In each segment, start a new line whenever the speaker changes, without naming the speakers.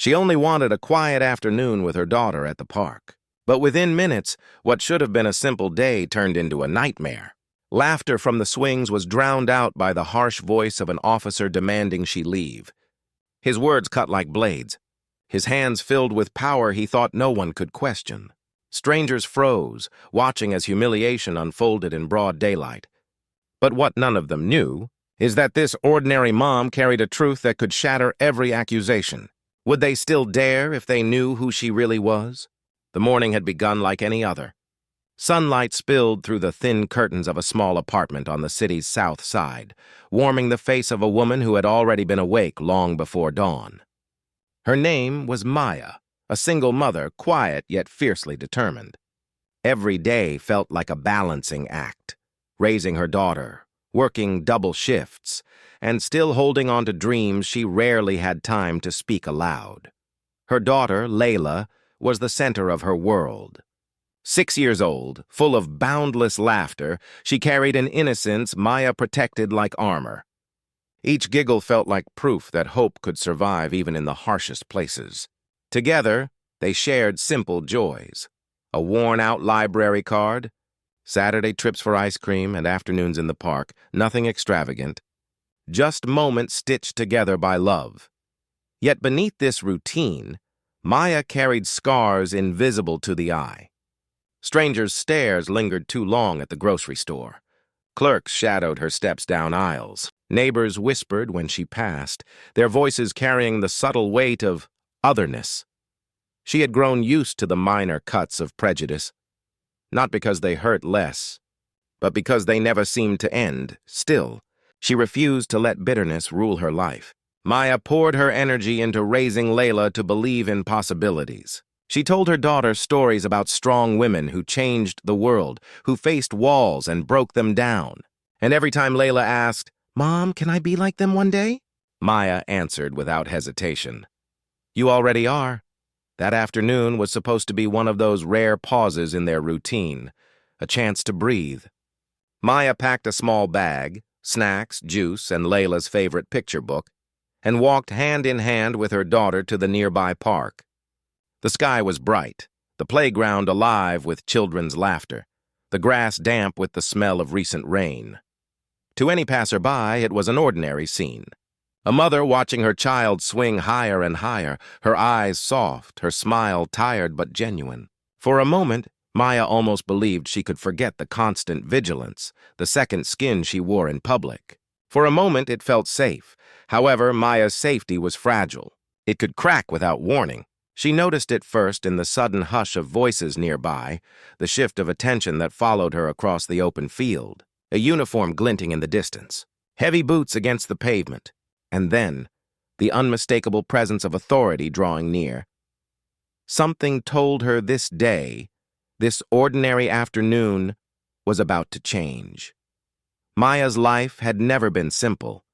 She only wanted a quiet afternoon with her daughter at the park. But within minutes, what should have been a simple day turned into a nightmare. Laughter from the swings was drowned out by the harsh voice of an officer demanding she leave. His words cut like blades. His hands filled with power he thought no one could question. Strangers froze, watching as humiliation unfolded in broad daylight. But what none of them knew is that this ordinary mom carried a truth that could shatter every accusation. Would they still dare if they knew who she really was? The morning had begun like any other. Sunlight spilled through the thin curtains of a small apartment on the city's south side, warming the face of a woman who had already been awake long before dawn. Her name was Maya, a single mother, quiet yet fiercely determined. Every day felt like a balancing act, raising her daughter, working double shifts, and still holding on to dreams she rarely had time to speak aloud. Her daughter, Layla, was the center of her world. 6 years old, full of boundless laughter, she carried an innocence Maya protected like armor. Each giggle felt like proof that hope could survive even in the harshest places. Together, they shared simple joys. A worn-out library card, Saturday trips for ice cream, and afternoons in the park, nothing extravagant. Just moments stitched together by love. Yet beneath this routine, Maya carried scars invisible to the eye. Strangers' stares lingered too long at the grocery store. Clerks shadowed her steps down aisles. Neighbors whispered when she passed, their voices carrying the subtle weight of otherness. She had grown used to the minor cuts of prejudice, not because they hurt less, but because they never seemed to end. Still, she refused to let bitterness rule her life. Maya poured her energy into raising Layla to believe in possibilities. She told her daughter stories about strong women who changed the world, who faced walls and broke them down. And every time Layla asked, "Mom, can I be like them one day?" Maya answered without hesitation, "You already are." That afternoon was supposed to be one of those rare pauses in their routine, a chance to breathe. Maya packed a small bag, snacks, juice, and Layla's favorite picture book, and walked hand in hand with her daughter to the nearby park. The sky was bright, the playground alive with children's laughter, the grass damp with the smell of recent rain. To any passerby, it was an ordinary scene. A mother watching her child swing higher and higher, her eyes soft, her smile tired but genuine. For a moment, Maya almost believed she could forget the constant vigilance, the second skin she wore in public. For a moment, it felt safe. However, Maya's safety was fragile. It could crack without warning. She noticed it first in the sudden hush of voices nearby, the shift of attention that followed her across the open field, a uniform glinting in the distance, heavy boots against the pavement, and then the unmistakable presence of authority drawing near. Something told her this day, this ordinary afternoon, was about to change. Maya's life had never been simple.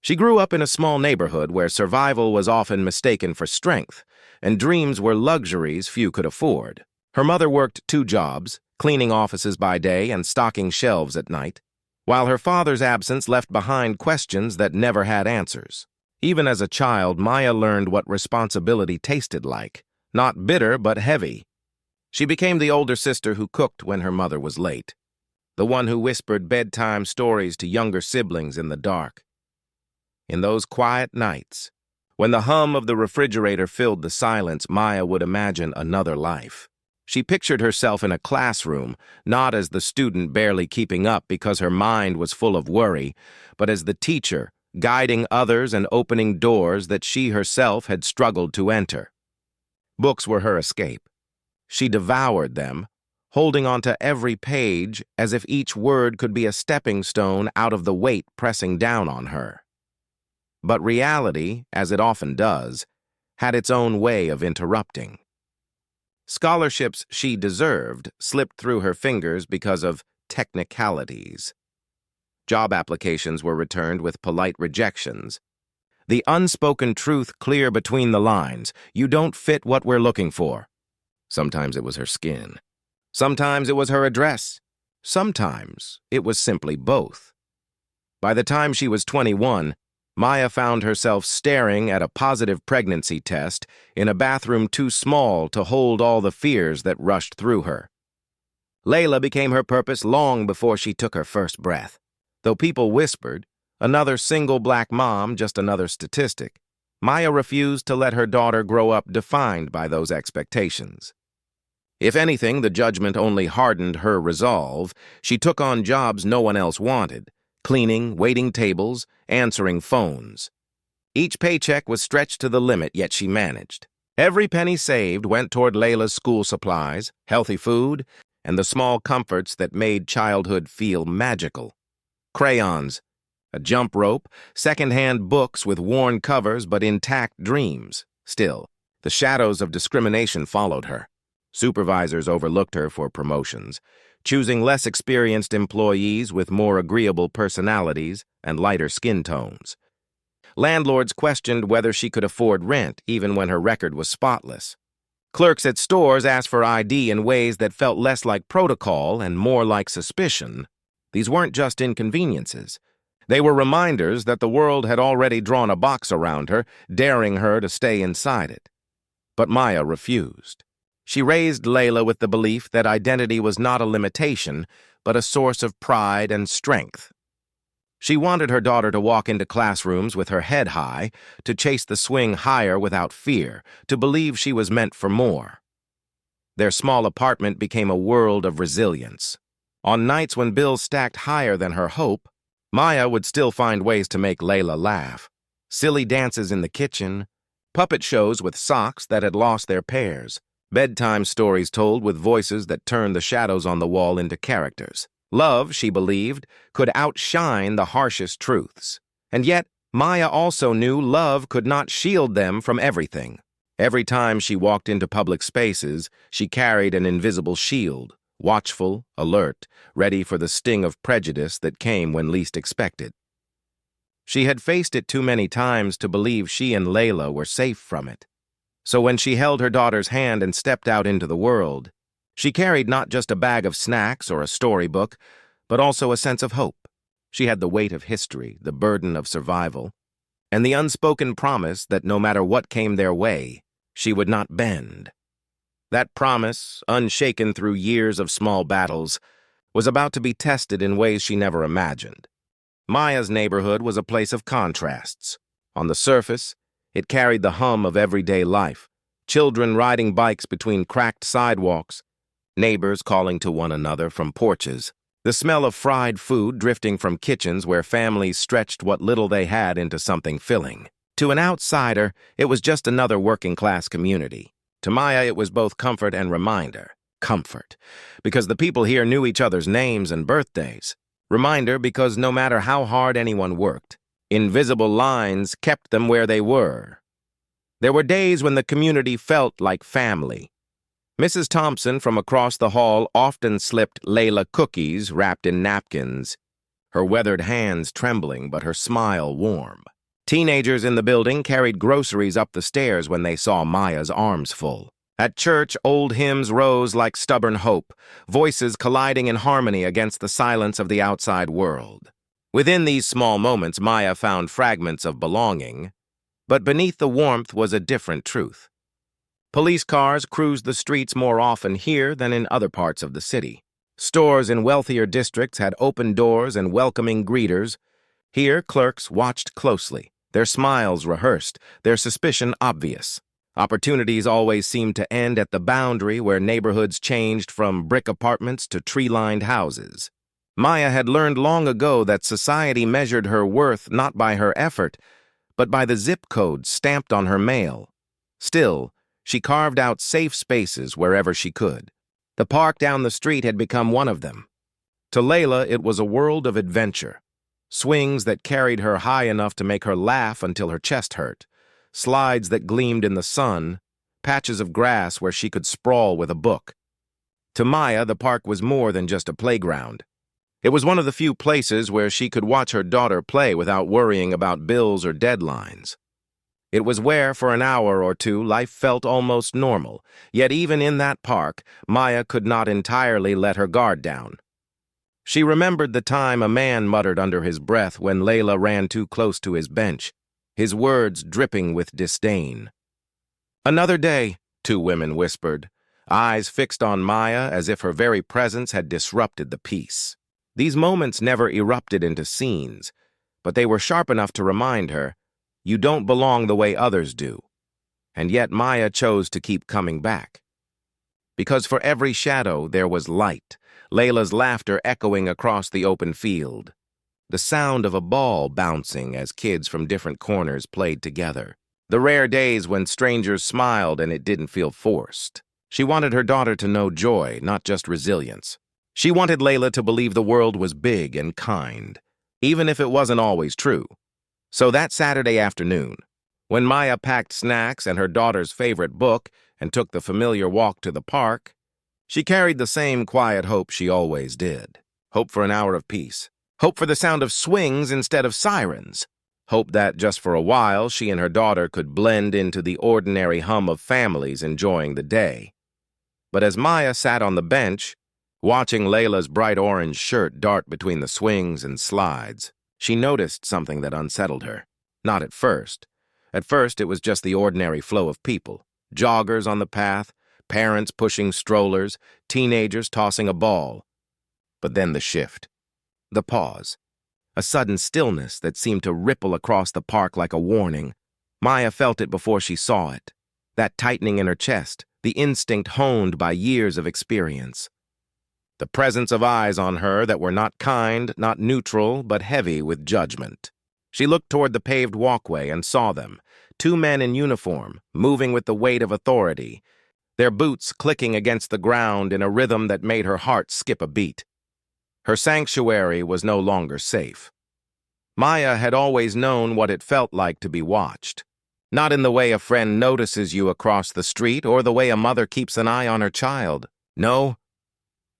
She grew up in a small neighborhood where survival was often mistaken for strength, and dreams were luxuries few could afford. Her mother worked 2 jobs, cleaning offices by day and stocking shelves at night, while her father's absence left behind questions that never had answers. Even as a child, Maya learned what responsibility tasted like, not bitter but heavy. She became the older sister who cooked when her mother was late, the one who whispered bedtime stories to younger siblings in the dark. In those quiet nights, when the hum of the refrigerator filled the silence, Maya would imagine another life. She pictured herself in a classroom, not as the student barely keeping up because her mind was full of worry, but as the teacher, guiding others and opening doors that she herself had struggled to enter. Books were her escape. She devoured them, holding on to every page as if each word could be a stepping stone out of the weight pressing down on her. But reality, as it often does, had its own way of interrupting. Scholarships she deserved slipped through her fingers because of technicalities. Job applications were returned with polite rejections. The unspoken truth clear between the lines: you don't fit what we're looking for. Sometimes it was her skin. Sometimes it was her address. Sometimes it was simply both. By the time she was 21, Maya found herself staring at a positive pregnancy test in a bathroom too small to hold all the fears that rushed through her. Layla became her purpose long before she took her first breath. Though people whispered, another single black mom, just another statistic, Maya refused to let her daughter grow up defined by those expectations. If anything, the judgment only hardened her resolve. She took on jobs no one else wanted: cleaning, waiting tables, answering phones. Each paycheck was stretched to the limit, yet she managed. Every penny saved went toward Layla's school supplies, healthy food, and the small comforts that made childhood feel magical. Crayons, a jump rope, second-hand books with worn covers but intact dreams. Still, the shadows of discrimination followed her. Supervisors overlooked her for promotions, choosing less experienced employees with more agreeable personalities and lighter skin tones. Landlords questioned whether she could afford rent, even when her record was spotless. Clerks at stores asked for ID in ways that felt less like protocol and more like suspicion. These weren't just inconveniences. They were reminders that the world had already drawn a box around her, daring her to stay inside it. But Maya refused. She raised Layla with the belief that identity was not a limitation, but a source of pride and strength. She wanted her daughter to walk into classrooms with her head high, to chase the swing higher without fear, to believe she was meant for more. Their small apartment became a world of resilience. On nights when bills stacked higher than her hope, Maya would still find ways to make Layla laugh. Silly dances in the kitchen, puppet shows with socks that had lost their pairs, bedtime stories told with voices that turned the shadows on the wall into characters. Love, she believed, could outshine the harshest truths. And yet, Maya also knew love could not shield them from everything. Every time she walked into public spaces, she carried an invisible shield, watchful, alert, ready for the sting of prejudice that came when least expected. She had faced it too many times to believe she and Layla were safe from it. So when she held her daughter's hand and stepped out into the world, she carried not just a bag of snacks or a storybook, but also a sense of hope. She had the weight of history, the burden of survival, and the unspoken promise that no matter what came their way, she would not bend. That promise, unshaken through years of small battles, was about to be tested in ways she never imagined. Maya's neighborhood was a place of contrasts. On the surface, it carried the hum of everyday life: children riding bikes between cracked sidewalks, neighbors calling to one another from porches, the smell of fried food drifting from kitchens where families stretched what little they had into something filling. To an outsider, it was just another working-class community. To Maya, it was both comfort and reminder. Comfort, because the people here knew each other's names and birthdays. Reminder, because no matter how hard anyone worked, invisible lines kept them where they were. There were days when the community felt like family. Mrs. Thompson from across the hall often slipped Layla cookies wrapped in napkins, her weathered hands trembling but her smile warm. Teenagers in the building carried groceries up the stairs when they saw Maya's arms full. At church, old hymns rose like stubborn hope, voices colliding in harmony against the silence of the outside world. Within these small moments, Maya found fragments of belonging, but beneath the warmth was a different truth. Police cars cruised the streets more often here than in other parts of the city. Stores in wealthier districts had open doors and welcoming greeters. Here, clerks watched closely, their smiles rehearsed, their suspicion obvious. Opportunities always seemed to end at the boundary where neighborhoods changed from brick apartments to tree-lined houses. Maya had learned long ago that society measured her worth not by her effort, but by the zip code stamped on her mail. Still, she carved out safe spaces wherever she could. The park down the street had become one of them. To Layla, it was a world of adventure. Swings that carried her high enough to make her laugh until her chest hurt. Slides that gleamed in the sun. Patches of grass where she could sprawl with a book. To Maya, the park was more than just a playground. It was one of the few places where she could watch her daughter play without worrying about bills or deadlines. It was where, for an hour or two, life felt almost normal. Yet even in that park, Maya could not entirely let her guard down. She remembered the time a man muttered under his breath when Layla ran too close to his bench, his words dripping with disdain. "Another day," two women whispered, eyes fixed on Maya as if her very presence had disrupted the peace. These moments never erupted into scenes, but they were sharp enough to remind her, you don't belong the way others do. And yet Maya chose to keep coming back. Because for every shadow there was light, Layla's laughter echoing across the open field, the sound of a ball bouncing as kids from different corners played together, the rare days when strangers smiled and it didn't feel forced. She wanted her daughter to know joy, not just resilience. She wanted Layla to believe the world was big and kind, even if it wasn't always true. So that Saturday afternoon, when Maya packed snacks and her daughter's favorite book and took the familiar walk to the park, she carried the same quiet hope she always did. Hope for an hour of peace. Hope for the sound of swings instead of sirens. Hope that just for a while she and her daughter could blend into the ordinary hum of families enjoying the day. But as Maya sat on the bench, watching Layla's bright orange shirt dart between the swings and slides, she noticed something that unsettled her. Not at first. At first, it was just the ordinary flow of people. Joggers on the path, parents pushing strollers, teenagers tossing a ball. But then the shift. The pause. A sudden stillness that seemed to ripple across the park like a warning. Maya felt it before she saw it. That tightening in her chest, the instinct honed by years of experience. The presence of eyes on her that were not kind, not neutral, but heavy with judgment. She looked toward the paved walkway and saw them, two men in uniform, moving with the weight of authority, their boots clicking against the ground in a rhythm that made her heart skip a beat. Her sanctuary was no longer safe. Maya had always known what it felt like to be watched. Not in the way a friend notices you across the street or the way a mother keeps an eye on her child. No,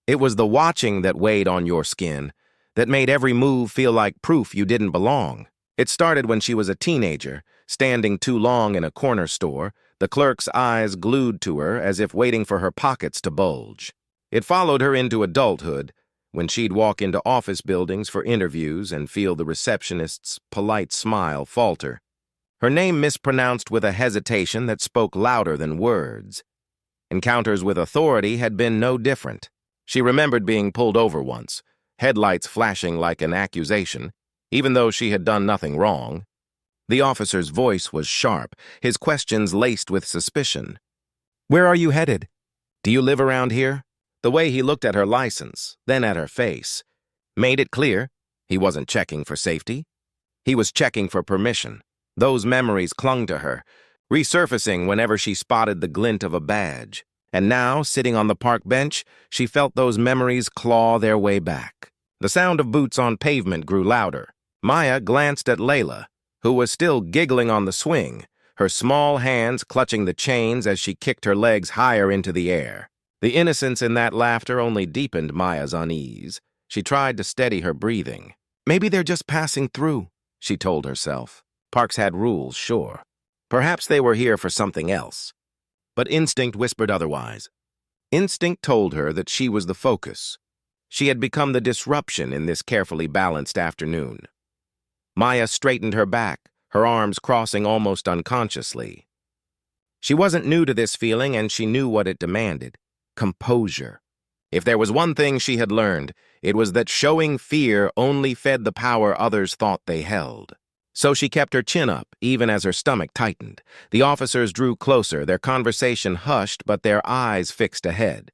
it was the watching that weighed on your skin, that made every move feel like proof you didn't belong. It started when she was a teenager, standing too long in a corner store, the clerk's eyes glued to her as if waiting for her pockets to bulge. It followed her into adulthood, when she'd walk into office buildings for interviews and feel the receptionist's polite smile falter. Her name mispronounced with a hesitation that spoke louder than words. Encounters with authority had been no different. She remembered being pulled over once, headlights flashing like an accusation, even though she had done nothing wrong. The officer's voice was sharp, his questions laced with suspicion. "Where are you headed? Do you live around here?" The way he looked at her license, then at her face, made it clear he wasn't checking for safety. He was checking for permission. Those memories clung to her, resurfacing whenever she spotted the glint of a badge. And now, sitting on the park bench, she felt those memories claw their way back. The sound of boots on pavement grew louder. Maya glanced at Layla, who was still giggling on the swing, her small hands clutching the chains as she kicked her legs higher into the air. The innocence in that laughter only deepened Maya's unease. She tried to steady her breathing. Maybe they're just passing through, she told herself. Parks had rules, sure. Perhaps they were here for something else. But instinct whispered otherwise. Instinct told her that she was the focus. She had become the disruption in this carefully balanced afternoon. Maya straightened her back, her arms crossing almost unconsciously. She wasn't new to this feeling, and she knew what it demanded. Composure. If there was one thing she had learned, it was that showing fear only fed the power others thought they held. So she kept her chin up, even as her stomach tightened. The officers drew closer, their conversation hushed, but their eyes fixed ahead.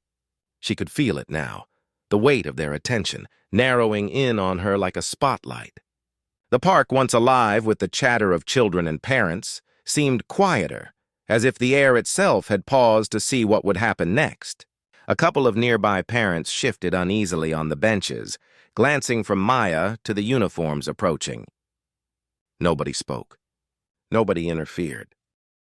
She could feel it now, the weight of their attention, narrowing in on her like a spotlight. The park, once alive with the chatter of children and parents, seemed quieter, as if the air itself had paused to see what would happen next. A couple of nearby parents shifted uneasily on the benches, glancing from Maya to the uniforms approaching. Nobody spoke. Nobody interfered.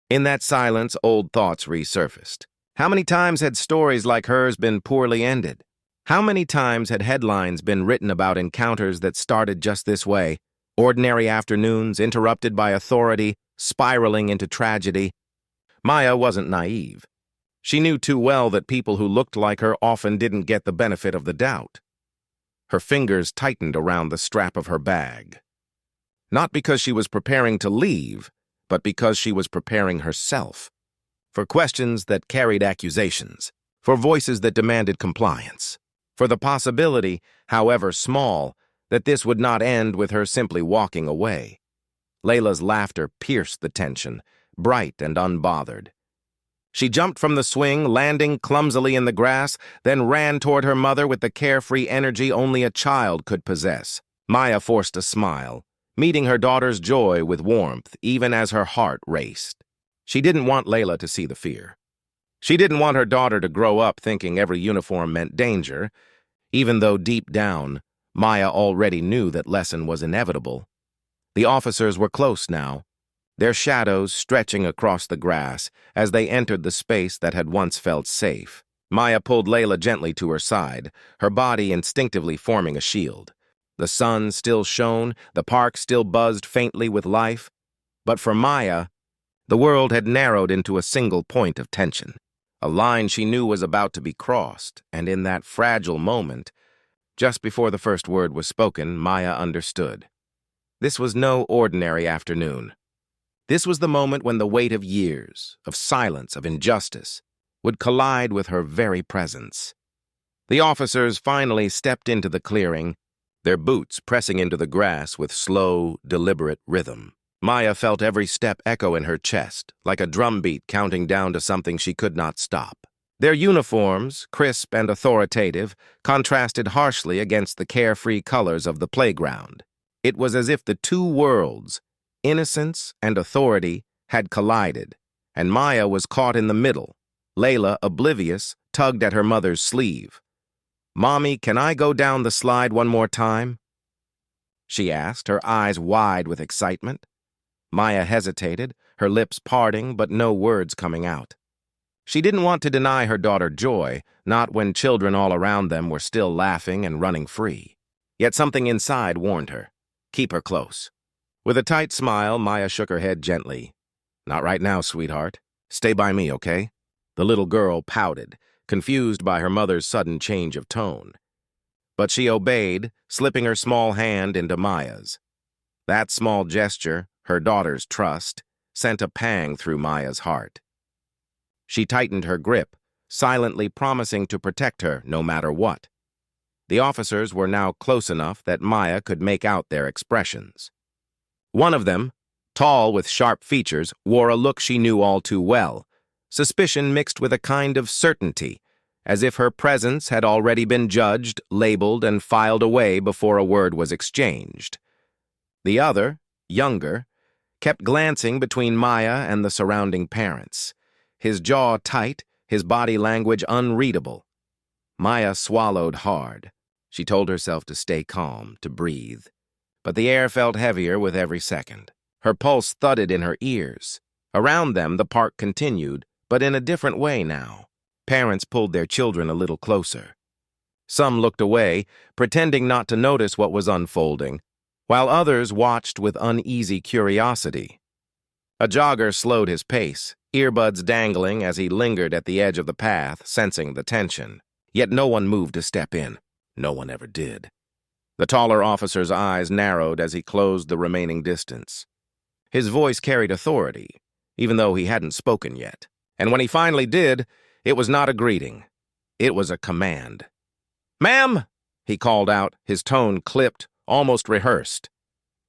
In that silence, old thoughts resurfaced. How many times had stories like hers been poorly ended? How many times had headlines been written about encounters that started just this way? Ordinary afternoons interrupted by authority, spiraling into tragedy. Maya wasn't naive. She knew too well that people who looked like her often didn't get the benefit of the doubt. Her fingers tightened around the strap of her bag. Not because she was preparing to leave, but because she was preparing herself. For questions that carried accusations. For voices that demanded compliance. For the possibility, however small, that this would not end with her simply walking away. Layla's laughter pierced the tension, bright and unbothered. She jumped from the swing, landing clumsily in the grass, then ran toward her mother with the carefree energy only a child could possess. Maya forced a smile, meeting her daughter's joy with warmth, even as her heart raced. She didn't want Layla to see the fear. She didn't want her daughter to grow up thinking every uniform meant danger, even though deep down, Maya already knew that lesson was inevitable. The officers were close now, their shadows stretching across the grass as they entered the space that had once felt safe. Maya pulled Layla gently to her side, her body instinctively forming a shield. The sun still shone, the park still buzzed faintly with life, but for Maya, the world had narrowed into a single point of tension. A line she knew was about to be crossed, and in that fragile moment, just before the first word was spoken, Maya understood. This was no ordinary afternoon. This was the moment when the weight of years, of silence, of injustice, would collide with her very presence. The officers finally stepped into the clearing, their boots pressing into the grass with slow, deliberate rhythm. Maya felt every step echo in her chest, like a drumbeat counting down to something she could not stop. Their uniforms, crisp and authoritative, contrasted harshly against the carefree colors of the playground. It was as if the two worlds, innocence and authority, had collided, and Maya was caught in the middle. Layla, oblivious, tugged at her mother's sleeve. "Mommy, can I go down the slide one more time?" she asked, her eyes wide with excitement. Maya hesitated, her lips parting, but no words coming out. She didn't want to deny her daughter joy, not when children all around them were still laughing and running free. Yet something inside warned her. Keep her close. With a tight smile, Maya shook her head gently. "Not right now, sweetheart. Stay by me, okay?" The little girl pouted, confused by her mother's sudden change of tone. But she obeyed, slipping her small hand into Maya's. That small gesture, her daughter's trust, sent a pang through Maya's heart. She tightened her grip, silently promising to protect her no matter what. The officers were now close enough that Maya could make out their expressions. One of them, tall with sharp features, wore a look she knew all too well, suspicion mixed with a kind of certainty, as if her presence had already been judged, labeled, and filed away before a word was exchanged. The other, younger, kept glancing between Maya and the surrounding parents, his jaw tight, his body language unreadable. Maya swallowed hard. She told herself to stay calm, to breathe. But the air felt heavier with every second. Her pulse thudded in her ears. Around them, the park continued, but in a different way now. Parents pulled their children a little closer. Some looked away, pretending not to notice what was unfolding, while others watched with uneasy curiosity. A jogger slowed his pace, earbuds dangling as he lingered at the edge of the path, sensing the tension. Yet no one moved to step in. No one ever did. The taller officer's eyes narrowed as he closed the remaining distance. His voice carried authority, even though he hadn't spoken yet. And when he finally did, it was not a greeting. It was a command. "Ma'am!" he called out, his tone clipped, almost rehearsed.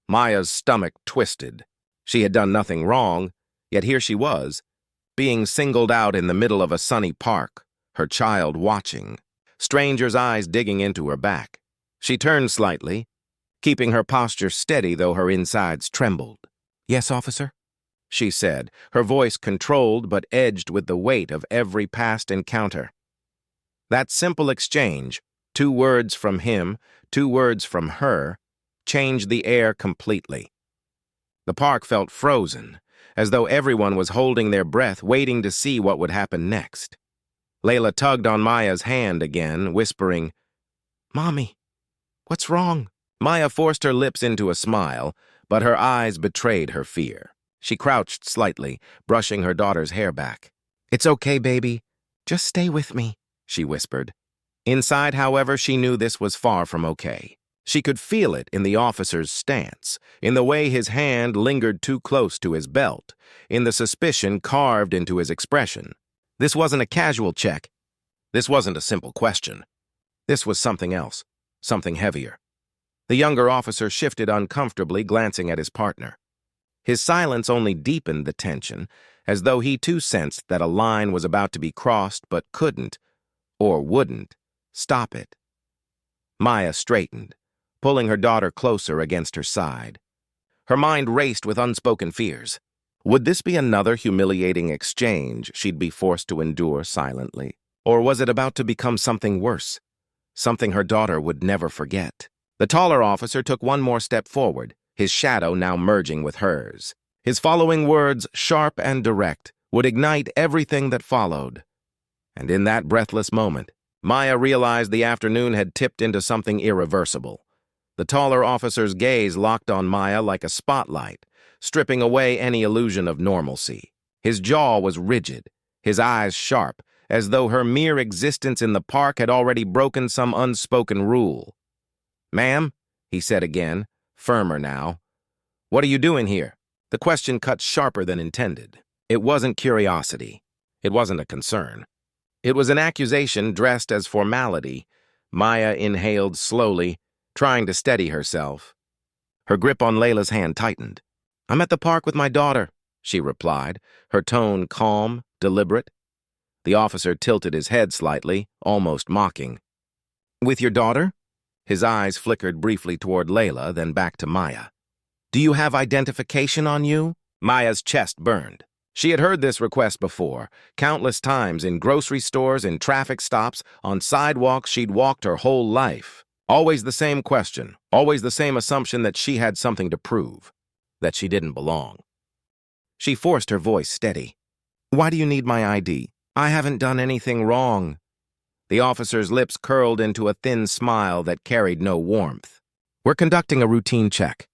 Maya's stomach twisted. She had done nothing wrong, yet here she was, being singled out in the middle of a sunny park, her child watching, strangers' eyes digging into her back. She turned slightly, keeping her posture steady though her insides trembled. "Yes, officer?" she said, her voice controlled but edged with the weight of every past encounter. That simple exchange, 2 words from him, 2 words from her, changed the air completely. The park felt frozen, as though everyone was holding their breath, waiting to see what would happen next. Layla tugged on Maya's hand again, whispering, "Mommy, what's wrong?" Maya forced her lips into a smile, but her eyes betrayed her fear. She crouched slightly, brushing her daughter's hair back. "It's okay, baby. Just stay with me," she whispered. Inside, however, she knew this was far from okay. She could feel it in the officer's stance, in the way his hand lingered too close to his belt, in the suspicion carved into his expression. This wasn't a casual check. This wasn't a simple question. This was something else, something heavier. The younger officer shifted uncomfortably, glancing at his partner. His silence only deepened the tension, as though he too sensed that a line was about to be crossed but couldn't, or wouldn't, stop it. Maya straightened, pulling her daughter closer against her side. Her mind raced with unspoken fears. Would this be another humiliating exchange she'd be forced to endure silently? Or was it about to become something worse, something her daughter would never forget? The taller officer took one more step forward, his shadow now merging with hers. His following words, sharp and direct, would ignite everything that followed. And in that breathless moment, Maya realized the afternoon had tipped into something irreversible. The taller officer's gaze locked on Maya like a spotlight, stripping away any illusion of normalcy. His jaw was rigid, his eyes sharp, as though her mere existence in the park had already broken some unspoken rule. "Ma'am," he said again, firmer now, "what are you doing here?" The question cut sharper than intended. It wasn't curiosity. It wasn't a concern. It was an accusation dressed as formality. Maya inhaled slowly, trying to steady herself. Her grip on Layla's hand tightened. "I'm at the park with my daughter," she replied, her tone calm, deliberate. The officer tilted his head slightly, almost mocking. "With your daughter?" His eyes flickered briefly toward Layla, then back to Maya. "Do you have identification on you?" Maya's chest burned. She had heard this request before, countless times in grocery stores, in traffic stops, on sidewalks she'd walked her whole life. Always the same question, always the same assumption that she had something to prove, that she didn't belong. She forced her voice steady. "Why do you need my ID? I haven't done anything wrong." The officer's lips curled into a thin smile that carried no warmth. "We're conducting a routine check.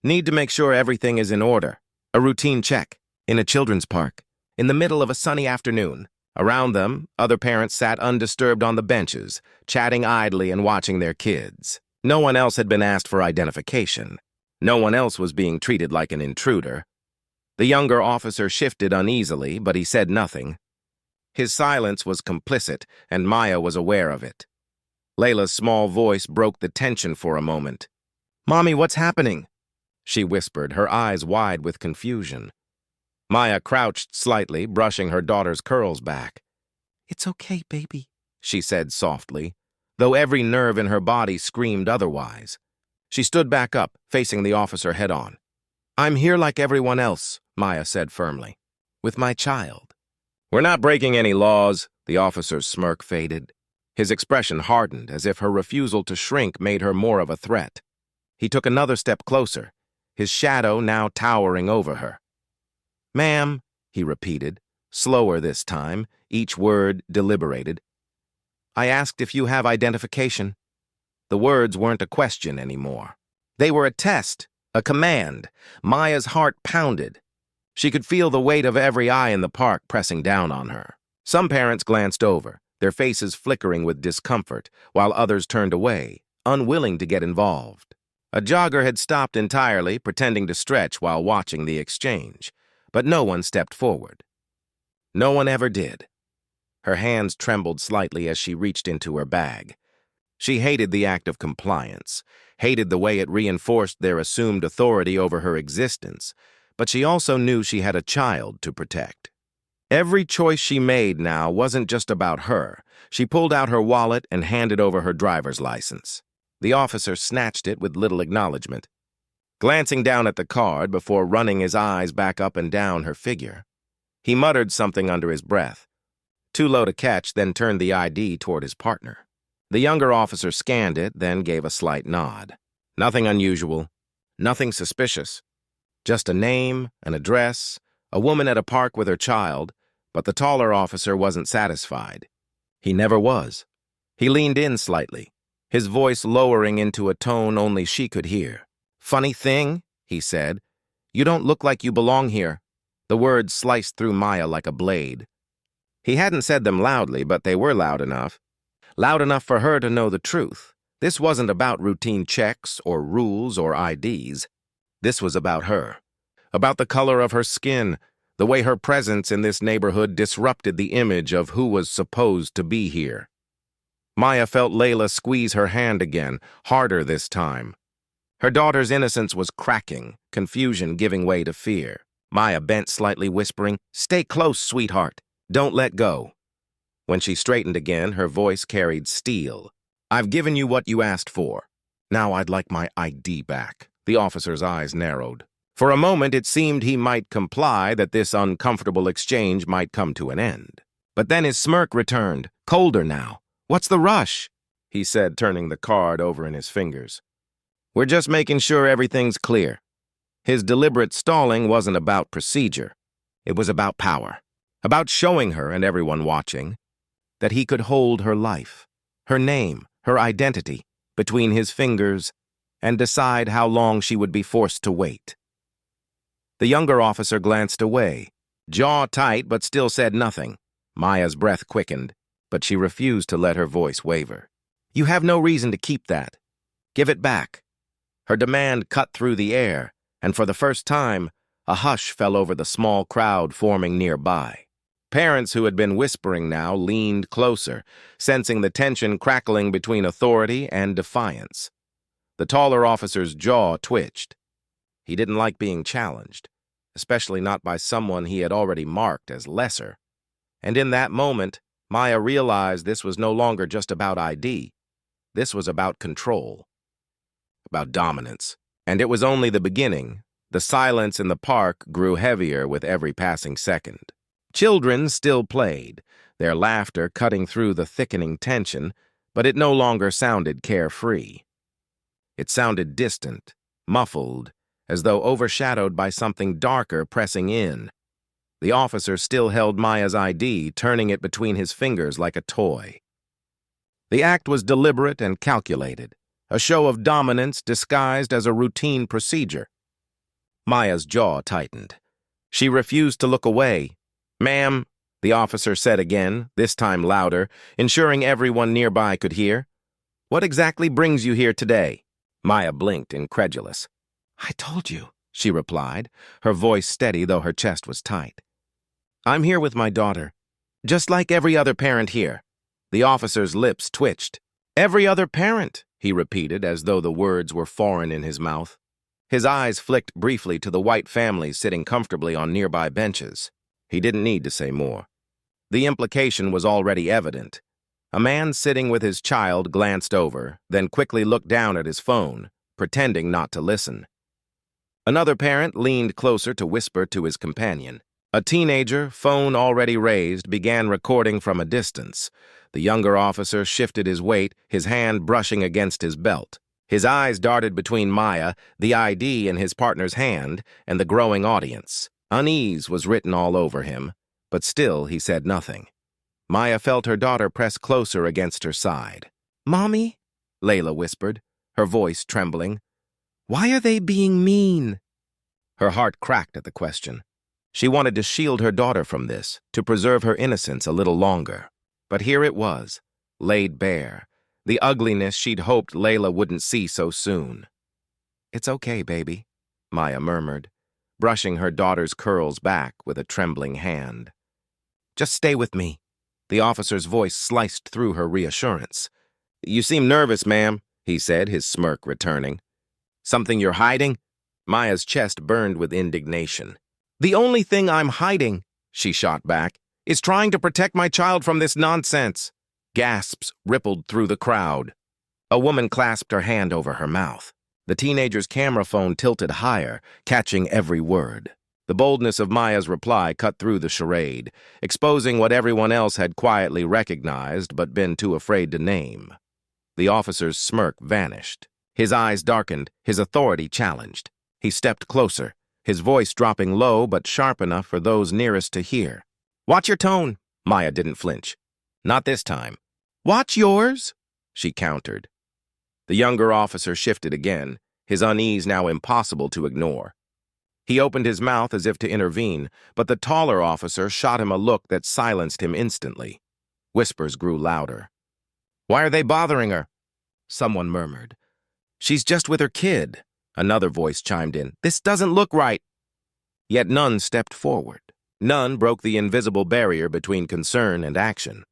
Need to make sure everything is in order. A routine check. In a children's park. In the middle of a sunny afternoon. Around them, other parents sat undisturbed on the benches, chatting idly and watching their kids. No one else had been asked for identification. No one else was being treated like an intruder. The younger officer shifted uneasily, but he said nothing. His silence was complicit, and Maya was aware of it. Layla's small voice broke the tension for a moment. "Mommy, what's happening?" she whispered, her eyes wide with confusion. Maya crouched slightly, brushing her daughter's curls back. "It's okay, baby," she said softly, though every nerve in her body screamed otherwise. She stood back up, facing the officer head-on. "I'm here like everyone else," Maya said firmly, "with my child." "We're not breaking any laws," the officer's smirk faded. His expression hardened, as if her refusal to shrink made her more of a threat. He took another step closer, his shadow now towering over her. "Ma'am," he repeated, slower this time, each word deliberated. "I asked if you have identification." The words weren't a question anymore. They were a test, a command. Maya's heart pounded. She could feel the weight of every eye in the park pressing down on her. Some parents glanced over, their faces flickering with discomfort, while others turned away, unwilling to get involved. A jogger had stopped entirely, pretending to stretch while watching the exchange. But no one stepped forward. No one ever did. Her hands trembled slightly as she reached into her bag. She hated the act of compliance, hated the way it reinforced their assumed authority over her existence, but she also knew she had a child to protect. Every choice she made now wasn't just about her. She pulled out her wallet and handed over her driver's license. The officer snatched it with little acknowledgement, glancing down at the card before running his eyes back up and down her figure. He muttered something under his breath. Too low to catch, then turned the ID toward his partner. The younger officer scanned it, then gave a slight nod. Nothing unusual, nothing suspicious. Just a name, an address, a woman at a park with her child, but the taller officer wasn't satisfied. He never was. He leaned in slightly, his voice lowering into a tone only she could hear. "Funny thing," he said, "you don't look like you belong here." The words sliced through Maya like a blade. He hadn't said them loudly, but they were loud enough. loud enough for her to know the truth. This wasn't about routine checks or rules or IDs. This was about her, about the color of her skin, the way her presence in this neighborhood disrupted the image of who was supposed to be here. Maya felt Layla squeeze her hand again, harder this time. Her daughter's innocence was cracking, confusion giving way to fear. Maya bent slightly, whispering, "Stay close, sweetheart. Don't let go." When she straightened again, her voice carried steel. "I've given you what you asked for. Now I'd like my ID back." The officer's eyes narrowed. For a moment, it seemed he might comply, that this uncomfortable exchange might come to an end. But then his smirk returned, colder now. "What's the rush?" he said, turning the card over in his fingers. "We're just making sure everything's clear." His deliberate stalling wasn't about procedure. It was about power, about showing her and everyone watching that he could hold her life, her name, her identity, between his fingers and decide how long she would be forced to wait. The younger officer glanced away, jaw tight but still said nothing. Maya's breath quickened, but she refused to let her voice waver. "You have no reason to keep that. Give it back." Her demand cut through the air, and for the first time, a hush fell over the small crowd forming nearby. Parents who had been whispering now leaned closer, sensing the tension crackling between authority and defiance. The taller officer's jaw twitched. He didn't like being challenged, especially not by someone he had already marked as lesser. And in that moment, Maya realized this was no longer just about ID. This was about control, about dominance. And it was only the beginning. The silence in the park grew heavier with every passing second. Children still played, their laughter cutting through the thickening tension, but it no longer sounded carefree. It sounded distant, muffled, as though overshadowed by something darker pressing in. The officer still held Maya's ID, turning it between his fingers like a toy. The act was deliberate and calculated, a show of dominance disguised as a routine procedure. Maya's jaw tightened. She refused to look away. "Ma'am," the officer said again, this time louder, ensuring everyone nearby could hear. "What exactly brings you here today?" Maya blinked, incredulous. "I told you," she replied, her voice steady though her chest was tight. "I'm here with my daughter, just like every other parent here." The officer's lips twitched. "Every other parent," he repeated, as though the words were foreign in his mouth. His eyes flicked briefly to the white families sitting comfortably on nearby benches. He didn't need to say more. The implication was already evident. A man sitting with his child glanced over, then quickly looked down at his phone, pretending not to listen. Another parent leaned closer to whisper to his companion. A teenager, phone already raised, began recording from a distance. The younger officer shifted his weight, his hand brushing against his belt. His eyes darted between Maya, the ID in his partner's hand, and the growing audience. Unease was written all over him, but still he said nothing. Maya felt her daughter press closer against her side. "Mommy," Layla whispered, her voice trembling. "Why are they being mean?" Her heart cracked at the question. She wanted to shield her daughter from this, to preserve her innocence a little longer. But here it was, laid bare, the ugliness she'd hoped Layla wouldn't see so soon. "It's okay, baby," Maya murmured, brushing her daughter's curls back with a trembling hand. "Just stay with me." The officer's voice sliced through her reassurance. "You seem nervous, ma'am," he said, his smirk returning. "Something you're hiding?" Maya's chest burned with indignation. "The only thing I'm hiding," she shot back, "is trying to protect my child from this nonsense." Gasps rippled through the crowd. A woman clasped her hand over her mouth. The teenager's camera phone tilted higher, catching every word. The boldness of Maya's reply cut through the charade, exposing what everyone else had quietly recognized but been too afraid to name. The officer's smirk vanished. His eyes darkened, his authority challenged. He stepped closer, his voice dropping low but sharp enough for those nearest to hear. "Watch your tone." Maya didn't flinch. "Not this time." "Watch yours," she countered. The younger officer shifted again, his unease now impossible to ignore. He opened his mouth as if to intervene, but the taller officer shot him a look that silenced him instantly. Whispers grew louder. Why are they bothering her? Someone murmured. She's just with her kid. Another voice chimed in. This doesn't look right. Yet none stepped forward. None broke the invisible barrier between concern and action.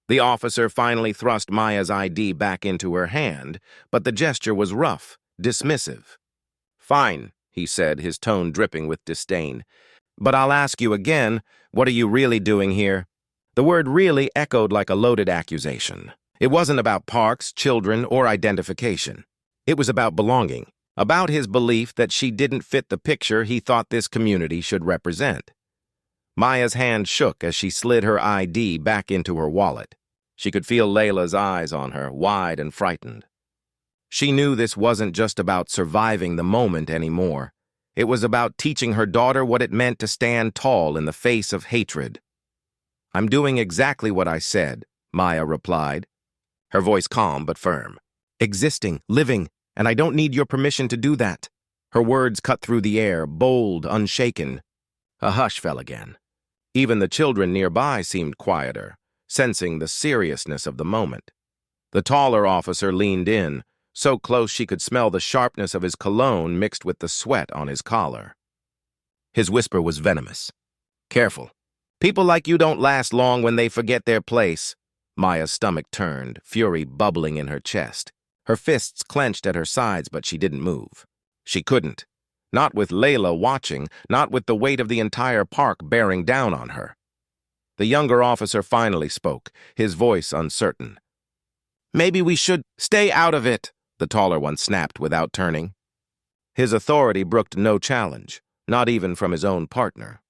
The officer finally thrust Maya's ID back into her hand, but the gesture was rough, dismissive. Fine, he said, his tone dripping with disdain. But I'll ask you again, what are you really doing here? The word really echoed like a loaded accusation. It wasn't about Parks, children, or identification. It was about belonging, about his belief that she didn't fit the picture he thought this community should represent. Maya's hand shook as she slid her ID back into her wallet. She could feel Layla's eyes on her, wide and frightened. She knew this wasn't just about surviving the moment anymore. It was about teaching her daughter what it meant to stand tall in the face of hatred. I'm doing exactly what I said, Maya replied, her voice calm but firm. Existing, living, and I don't need your permission to do that. Her words cut through the air, bold, unshaken. A hush fell again. Even the children nearby seemed quieter, sensing the seriousness of the moment. The taller officer leaned in, so close she could smell the sharpness of his cologne mixed with the sweat on his collar. His whisper was venomous. Careful. People like you don't last long when they forget their place. Maya's stomach turned, fury bubbling in her chest. Her fists clenched at her sides, but she didn't move. She couldn't. Not with Layla watching, not with the weight of the entire park bearing down on her. The younger officer finally spoke, his voice uncertain. Maybe we should stay out of it, the taller one snapped without turning. His authority brooked no challenge, not even from his own partner.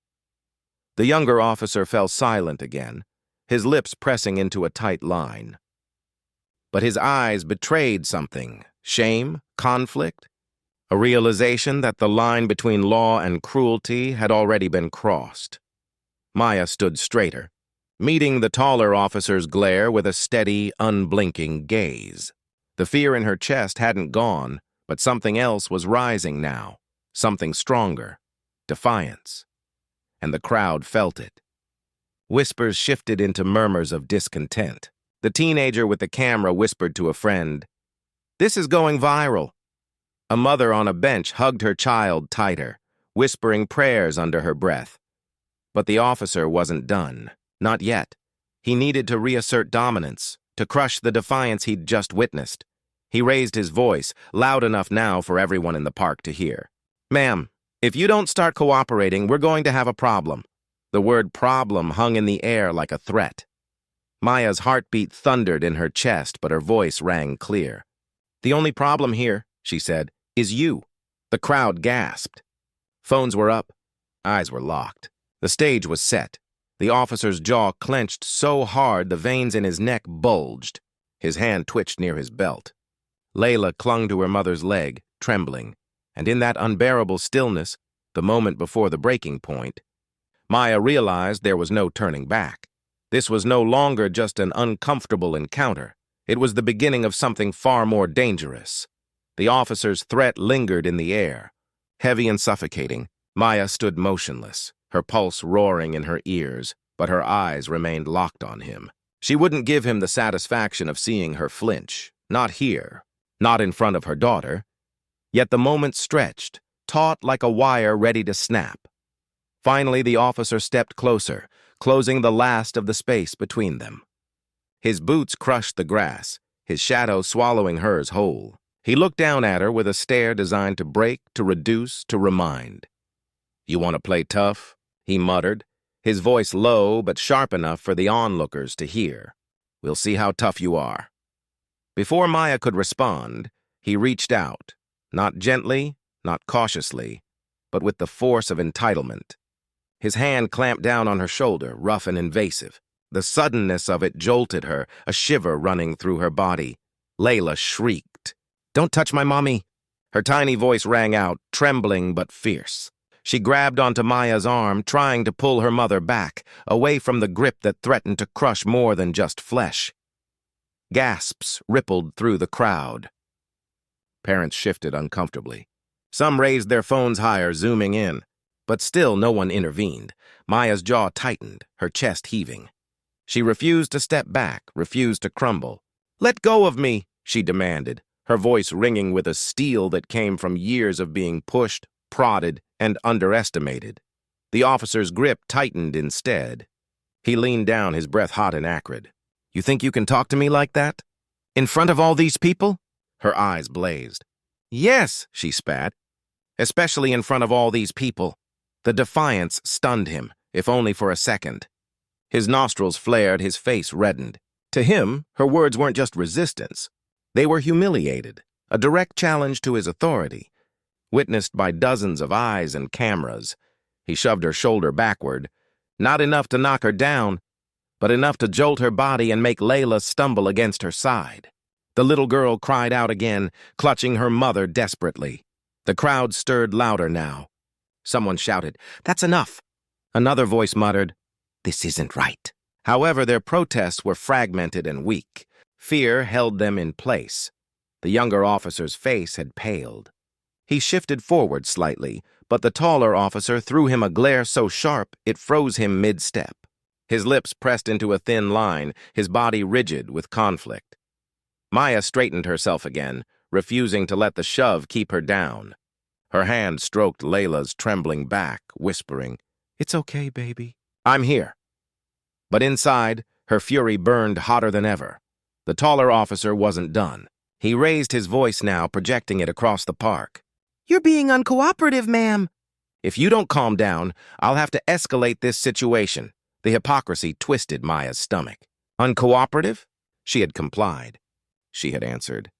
The younger officer fell silent again, his lips pressing into a tight line. But his eyes betrayed something, shame, conflict, a realization that the line between law and cruelty had already been crossed. Maya stood straighter, meeting the taller officer's glare with a steady, unblinking gaze. The fear in her chest hadn't gone, but something else was rising now, something stronger, defiance. And the crowd felt it. Whispers shifted into murmurs of discontent. The teenager with the camera whispered to a friend, "This is going viral." A mother on a bench hugged her child tighter, whispering prayers under her breath. But the officer wasn't done. Not yet. He needed to reassert dominance, to crush the defiance he'd just witnessed. He raised his voice, loud enough now for everyone in the park to hear. "Ma'am, if you don't start cooperating, we're going to have a problem." The word problem hung in the air like a threat. Maya's heartbeat thundered in her chest, but her voice rang clear. "The only problem here," she said, "is you." The crowd gasped. Phones were up. Eyes were locked. The stage was set. The officer's jaw clenched so hard the veins in his neck bulged. His hand twitched near his belt. Layla clung to her mother's leg, trembling, and in that unbearable stillness, the moment before the breaking point, Maya realized there was no turning back. This was no longer just an uncomfortable encounter. It was the beginning of something far more dangerous. The officer's threat lingered in the air. Heavy and suffocating, Maya stood motionless, her pulse roaring in her ears, but her eyes remained locked on him. She wouldn't give him the satisfaction of seeing her flinch. Not here. Not in front of her daughter. Yet the moment stretched, taut like a wire ready to snap. Finally, the officer stepped closer, closing the last of the space between them. His boots crushed the grass, his shadow swallowing hers whole. He looked down at her with a stare designed to break, to reduce, to remind. "You want to play tough?" he muttered, his voice low but sharp enough for the onlookers to hear. "We'll see how tough you are." Before Maya could respond, he reached out, not gently, not cautiously, but with the force of entitlement. His hand clamped down on her shoulder, rough and invasive. The suddenness of it jolted her, a shiver running through her body. Layla shrieked. "Don't touch my mommy!" Her tiny voice rang out, trembling but fierce. She grabbed onto Maya's arm, trying to pull her mother back, away from the grip that threatened to crush more than just flesh. Gasps rippled through the crowd. Parents shifted uncomfortably. Some raised their phones higher, zooming in. But still no one intervened. Maya's jaw tightened, her chest heaving. She refused to step back, refused to crumble. "Let go of me," she demanded, her voice ringing with a steel that came from years of being pushed, prodded, and underestimated. The officer's grip tightened instead. He leaned down, his breath hot and acrid. "You think you can talk to me like that? In front of all these people?" Her eyes blazed. "Yes," she spat. "Especially in front of all these people." The defiance stunned him, if only for a second. His nostrils flared, his face reddened. To him, her words weren't just resistance. They were humiliated, a direct challenge to his authority. Witnessed by dozens of eyes and cameras, he shoved her shoulder backward, not enough to knock her down, but enough to jolt her body and make Layla stumble against her side. The little girl cried out again, clutching her mother desperately. The crowd stirred louder now. Someone shouted, "That's enough." Another voice muttered, "This isn't right." However, their protests were fragmented and weak. Fear held them in place. The younger officer's face had paled. He shifted forward slightly, but the taller officer threw him a glare so sharp it froze him mid-step. His lips pressed into a thin line, his body rigid with conflict. Maya straightened herself again, refusing to let the shove keep her down. Her hand stroked Layla's trembling back, whispering, "It's okay, baby. I'm here." But inside, her fury burned hotter than ever. The taller officer wasn't done. He raised his voice now, projecting it across the park. "You're being uncooperative, ma'am." "If you don't calm down, I'll have to escalate this situation." The hypocrisy twisted Maya's stomach. Uncooperative? She had complied. She had answered.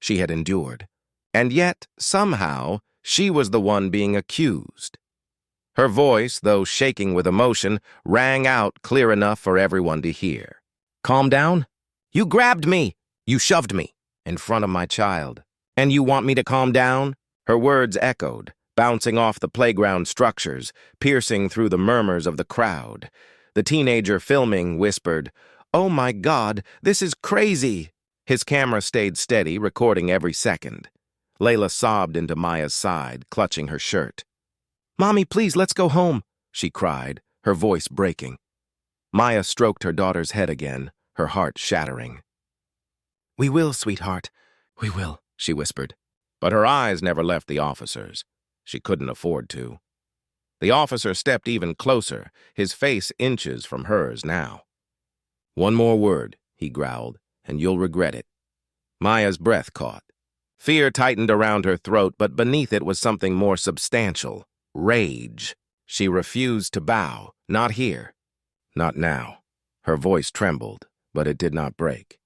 She had endured. And yet, somehow, she was the one being accused. Her voice, though shaking with emotion, rang out clear enough for everyone to hear. "Calm down? You grabbed me. You shoved me in front of my child. And you want me to calm down?" Her words echoed, bouncing off the playground structures, piercing through the murmurs of the crowd. The teenager filming whispered, "Oh my God, this is crazy." His camera stayed steady, recording every second. Layla sobbed into Maya's side, clutching her shirt. "Mommy, please, let's go home," she cried, her voice breaking. Maya stroked her daughter's head again, her heart shattering. "We will, sweetheart. We will," she whispered. But her eyes never left the officer's. She couldn't afford to. The officer stepped even closer, his face inches from hers now. "One more word," he growled, "and you'll regret it." Maya's breath caught. Fear tightened around her throat, but beneath it was something more substantial. Rage. She refused to bow. Not here. Not now. Her voice trembled, but it did not break.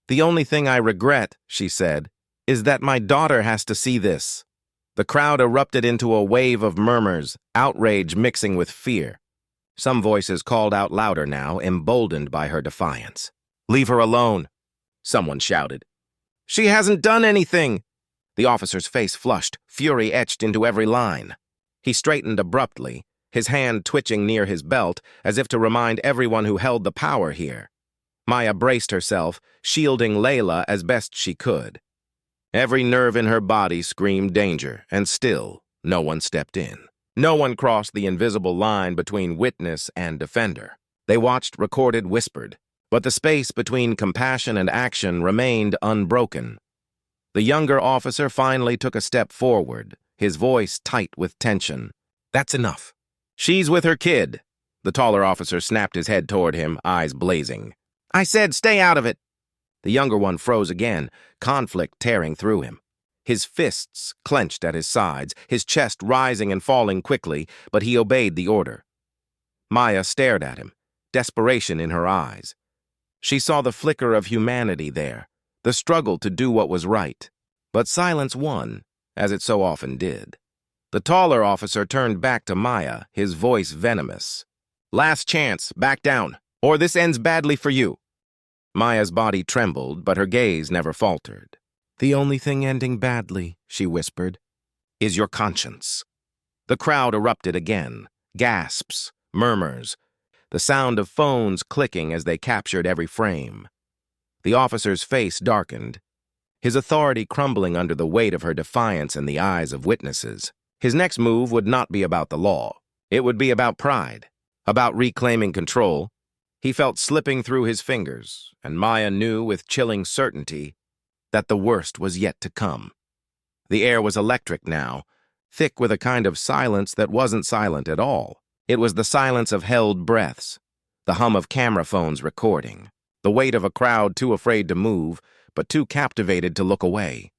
"The only thing I regret," she said, "is that my daughter has to see this." The crowd erupted into a wave of murmurs, outrage mixing with fear. Some voices called out louder now, emboldened by her defiance. "Leave her alone," someone shouted. "She hasn't done anything." The officer's face flushed, fury etched into every line. He straightened abruptly, his hand twitching near his belt, as if to remind everyone who held the power here. Maya braced herself, shielding Layla as best she could. Every nerve in her body screamed danger, and still, no one stepped in. No one crossed the invisible line between witness and defender. They watched, recorded, whispered, but the space between compassion and action remained unbroken. The younger officer finally took a step forward, his voice tight with tension. "That's enough. She's with her kid." The taller officer snapped his head toward him, eyes blazing. "I said stay out of it." The younger one froze again, conflict tearing through him. His fists clenched at his sides, his chest rising and falling quickly, but he obeyed the order. Maya stared at him, desperation in her eyes. She saw the flicker of humanity there, the struggle to do what was right. But silence won, as it so often did. The taller officer turned back to Maya, his voice venomous. "Last chance, back down, or this ends badly for you." Maya's body trembled, but her gaze never faltered. "The only thing ending badly," she whispered, "is your conscience." The crowd erupted again, gasps, murmurs, the sound of phones clicking as they captured every frame. The officer's face darkened, his authority crumbling under the weight of her defiance in the eyes of witnesses. His next move would not be about the law. It would be about pride, about reclaiming control. He felt slipping through his fingers, and Maya knew with chilling certainty that the worst was yet to come. The air was electric now, thick with a kind of silence that wasn't silent at all. It was the silence of held breaths, the hum of camera phones recording, the weight of a crowd too afraid to move, but too captivated to look away.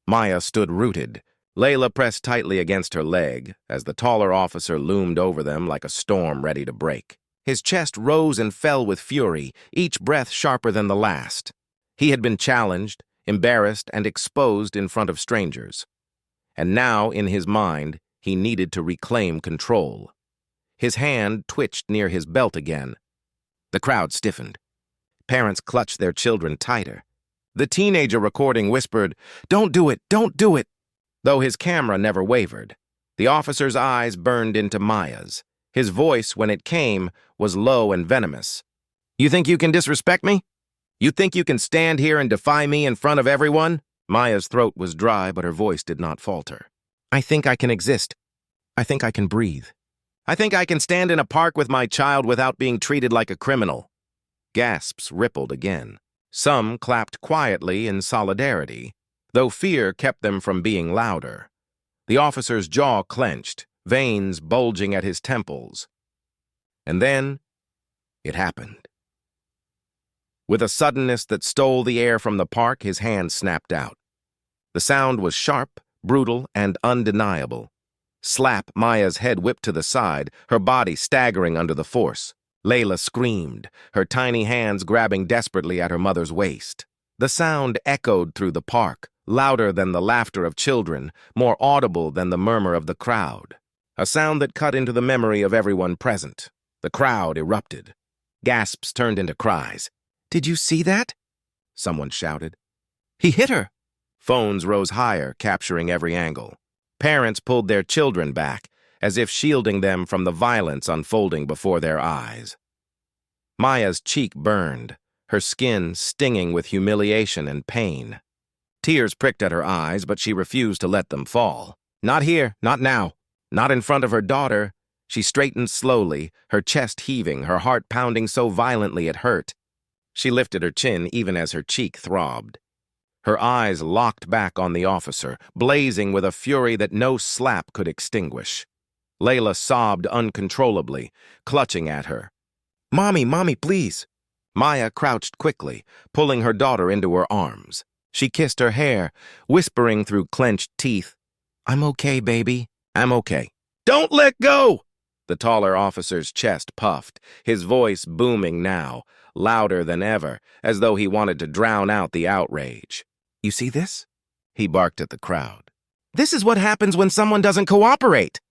Maya stood rooted. Layla pressed tightly against her leg as the taller officer loomed over them like a storm ready to break. His chest rose and fell with fury, each breath sharper than the last. He had been challenged, embarrassed, and exposed in front of strangers. And now, in his mind, he needed to reclaim control. His hand twitched near his belt again. The crowd stiffened. Parents clutched their children tighter. The teenager recording whispered, "Don't do it, don't do it!" Though his camera never wavered. The officer's eyes burned into Maya's. His voice, when it came, was low and venomous. "You think you can disrespect me? You think you can stand here and defy me in front of everyone?" Maya's throat was dry, but her voice did not falter. "I think I can exist. I think I can breathe. I think I can stand in a park with my child without being treated like a criminal." Gasps rippled again. Some clapped quietly in solidarity, though fear kept them from being louder. The officer's jaw clenched, veins bulging at his temples. And then, it happened. With a suddenness that stole the air from the park, his hand snapped out. The sound was sharp, brutal, and undeniable. Slap, Maya's head whipped to the side, her body staggering under the force. Layla screamed, her tiny hands grabbing desperately at her mother's waist. The sound echoed through the park, louder than the laughter of children, more audible than the murmur of the crowd. A sound that cut into the memory of everyone present. The crowd erupted. Gasps turned into cries. "Did you see that?" someone shouted. "He hit her!" Phones rose higher, capturing every angle. Parents pulled their children back, as if shielding them from the violence unfolding before their eyes. Maya's cheek burned, her skin stinging with humiliation and pain. Tears pricked at her eyes, but she refused to let them fall. Not here, not now, not in front of her daughter. She straightened slowly, her chest heaving, her heart pounding so violently it hurt. She lifted her chin even as her cheek throbbed. Her eyes locked back on the officer, blazing with a fury that no slap could extinguish. Layla sobbed uncontrollably, clutching at her. "Mommy, Mommy, please!" Maya crouched quickly, pulling her daughter into her arms. She kissed her hair, whispering through clenched teeth, "I'm okay, baby. I'm okay." "Don't let go!" The taller officer's chest puffed, his voice booming now, louder than ever, as though he wanted to drown out the outrage. "You see this?" he barked at the crowd. "This is what happens when someone doesn't cooperate."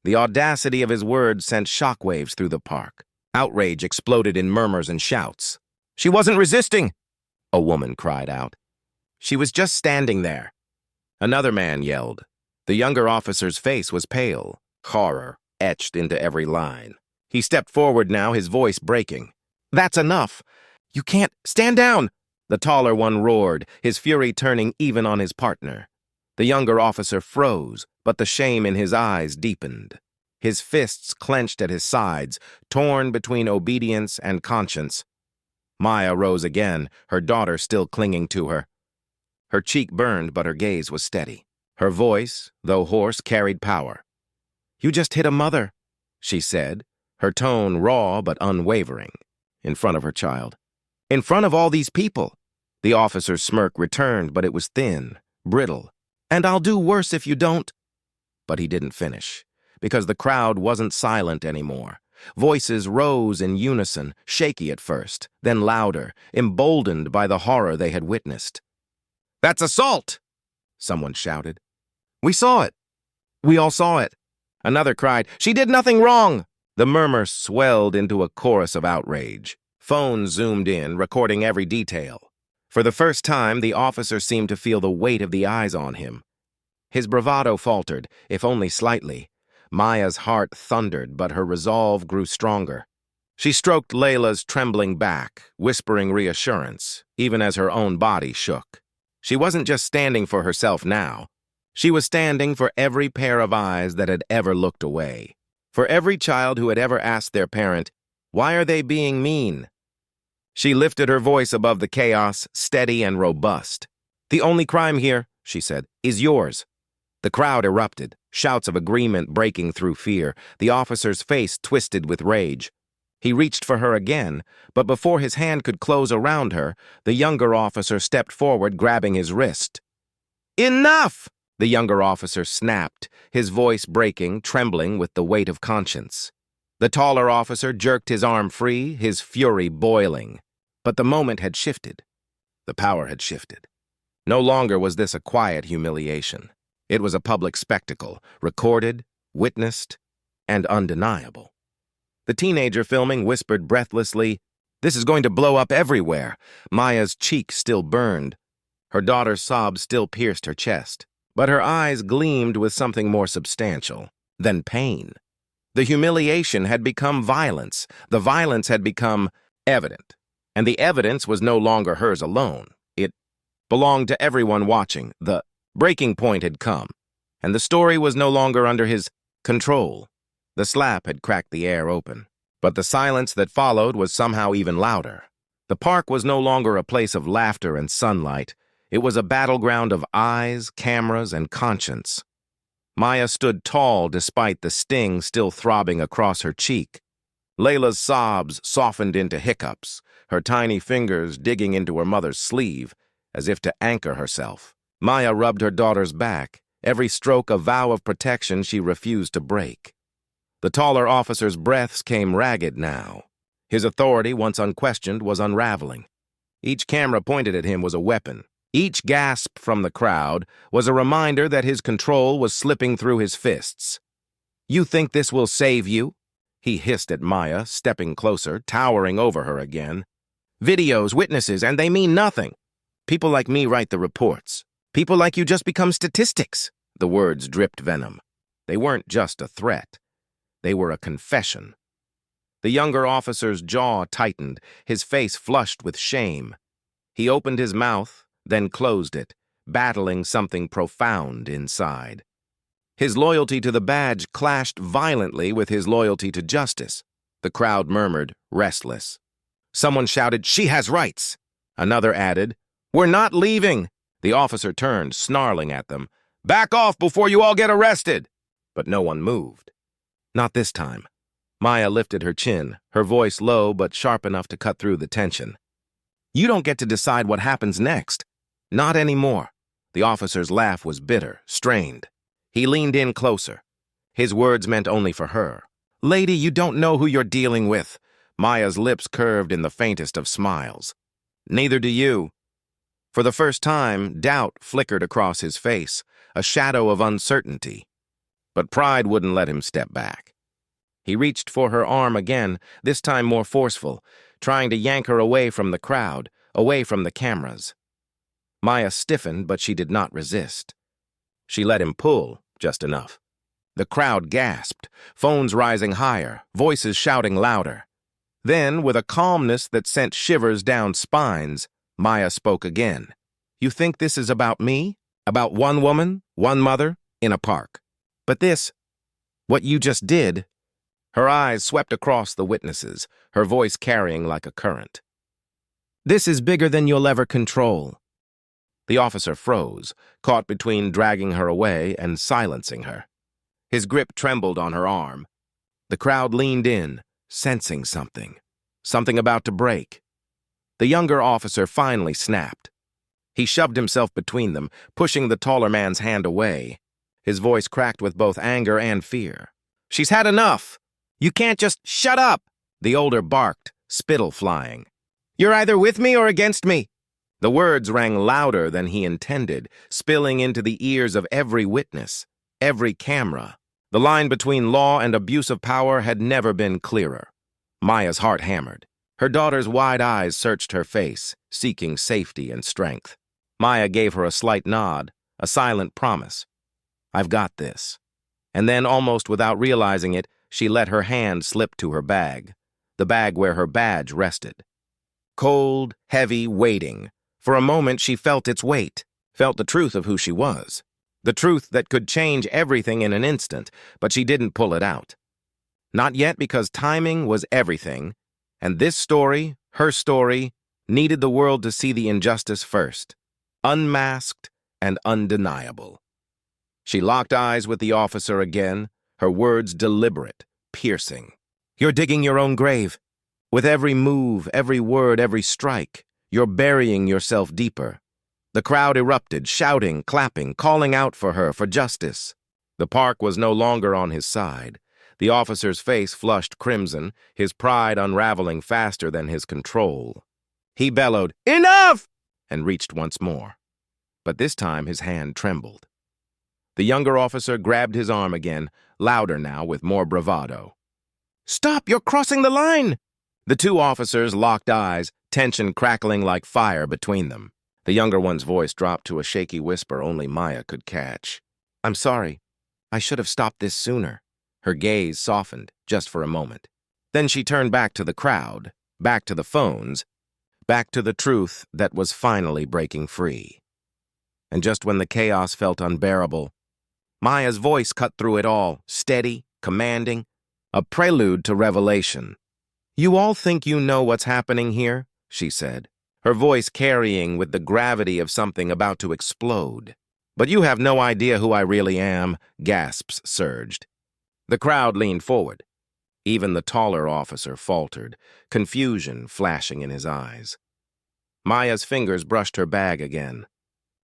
The audacity of his words sent shockwaves through the park. Outrage exploded in murmurs and shouts. "She wasn't resisting," a woman cried out. "She was just standing there." Another man yelled. The younger officer's face was pale, horror etched into every line. He stepped forward now, his voice breaking. "That's enough. You can't. Stand down!" The taller one roared, his fury turning even on his partner. The younger officer froze, but the shame in his eyes deepened. His fists clenched at his sides, torn between obedience and conscience. Maya rose again, her daughter still clinging to her. Her cheek burned, but her gaze was steady. Her voice, though hoarse, carried power. "You just hit a mother," she said, her tone raw but unwavering, in front of her child. "In front of all these people." The officer's smirk returned, but it was thin, brittle. "And I'll do worse if you don't." But he didn't finish, because the crowd wasn't silent anymore. Voices rose in unison, shaky at first, then louder, emboldened by the horror they had witnessed. "That's assault!" someone shouted. "We saw it. We all saw it." Another cried, "She did nothing wrong!" The murmur swelled into a chorus of outrage. Phones zoomed in, recording every detail. For the first time, the officer seemed to feel the weight of the eyes on him. His bravado faltered, if only slightly. Maya's heart thundered, but her resolve grew stronger. She stroked Layla's trembling back, whispering reassurance, even as her own body shook. She wasn't just standing for herself now. She was standing for every pair of eyes that had ever looked away. For every child who had ever asked their parent, Why are they being mean? She lifted her voice above the chaos, steady and robust. The only crime here, she said, is yours. The crowd erupted, shouts of agreement breaking through fear, the officer's face twisted with rage. He reached for her again, but before his hand could close around her, the younger officer stepped forward, grabbing his wrist. Enough! The younger officer snapped, his voice breaking, trembling with the weight of conscience. The taller officer jerked his arm free, his fury boiling. But the moment had shifted. The power had shifted. No longer was this a quiet humiliation. It was a public spectacle, recorded, witnessed, and undeniable. The teenager filming whispered breathlessly, "This is going to blow up everywhere." Maya's cheek still burned. Her daughter's sobs still pierced her chest, but her eyes gleamed with something more substantial than pain. The humiliation had become violence. The violence had become evident. And the evidence was no longer hers alone. It belonged to everyone watching. The breaking point had come, and the story was no longer under his control. The slap had cracked the air open, but the silence that followed was somehow even louder. The park was no longer a place of laughter and sunlight. It was a battleground of eyes, cameras, and conscience. Maya stood tall despite the sting still throbbing across her cheek. Layla's sobs softened into hiccups, her tiny fingers digging into her mother's sleeve, as if to anchor herself. Maya rubbed her daughter's back, every stroke a vow of protection she refused to break. The taller officer's breaths came ragged now. His authority, once unquestioned, was unraveling. Each camera pointed at him was a weapon. Each gasp from the crowd was a reminder that his control was slipping through his fists. "You think this will save you?" he hissed at Maya, stepping closer, towering over her again. "Videos, witnesses, and they mean nothing. People like me write the reports. People like you just become statistics." The words dripped venom. They weren't just a threat. They were a confession. The younger officer's jaw tightened, his face flushed with shame. He opened his mouth, then closed it, battling something profound inside. His loyalty to the badge clashed violently with his loyalty to justice. The crowd murmured, restless. Someone shouted, "She has rights!" Another added, "We're not leaving!" The officer turned, snarling at them. "Back off before you all get arrested!" But no one moved. Not this time. Maya lifted her chin, her voice low but sharp enough to cut through the tension. "You don't get to decide what happens next. Not anymore." The officer's laugh was bitter, strained. He leaned in closer. His words meant only for her. "Lady, you don't know who you're dealing with." Maya's lips curved in the faintest of smiles. "Neither do you." For the first time, doubt flickered across his face, a shadow of uncertainty. But pride wouldn't let him step back. He reached for her arm again, this time more forceful, trying to yank her away from the crowd, away from the cameras. Maya stiffened, but she did not resist. She let him pull, just enough. The crowd gasped, phones rising higher, voices shouting louder. Then, with a calmness that sent shivers down spines, Maya spoke again. "You think this is about me? About one woman, one mother, in a park? But this, what you just did..." Her eyes swept across the witnesses, her voice carrying like a current. "This is bigger than you'll ever control." The officer froze, caught between dragging her away and silencing her. His grip trembled on her arm. The crowd leaned in, sensing something about to break. The younger officer finally snapped. He shoved himself between them, pushing the taller man's hand away. His voice cracked with both anger and fear. "She's had enough! You can't just shut up!" The older barked, spittle flying. "You're either with me or against me!" The words rang louder than he intended, spilling into the ears of every witness, every camera. The line between law and abuse of power had never been clearer. Maya's heart hammered. Her daughter's wide eyes searched her face, seeking safety and strength. Maya gave her a slight nod, a silent promise. "I've got this." And then, almost without realizing it, she let her hand slip to her bag, the bag where her badge rested. Cold, heavy, weighting. For a moment she felt its weight, felt the truth of who she was, the truth that could change everything in an instant, but she didn't pull it out. Not yet, because timing was everything, And this story, her story, needed the world to see the injustice first, unmasked and undeniable. She locked eyes with the officer again, her words deliberate, piercing. "You're digging your own grave. With every move, every word, every strike, you're burying yourself deeper." The crowd erupted, shouting, clapping, calling out for her, for justice. The park was no longer on his side. The officer's face flushed crimson, his pride unraveling faster than his control. He bellowed, "Enough!" and reached once more. But this time his hand trembled. The younger officer grabbed his arm again, louder now with more bravado. "Stop! You're crossing the line!" The two officers locked eyes, tension crackling like fire between them. The younger one's voice dropped to a shaky whisper only Maya could catch. "I'm sorry. I should have stopped this sooner." Her gaze softened, just for a moment. Then she turned back to the crowd, back to the phones, back to the truth that was finally breaking free. And just when the chaos felt unbearable, Maya's voice cut through it all, steady, commanding, a prelude to revelation. "You all think you know what's happening here," she said, her voice carrying with the gravity of something about to explode. "But you have no idea who I really am," gasps surged. The crowd leaned forward. Even the taller officer faltered, confusion flashing in his eyes. Maya's fingers brushed her bag again.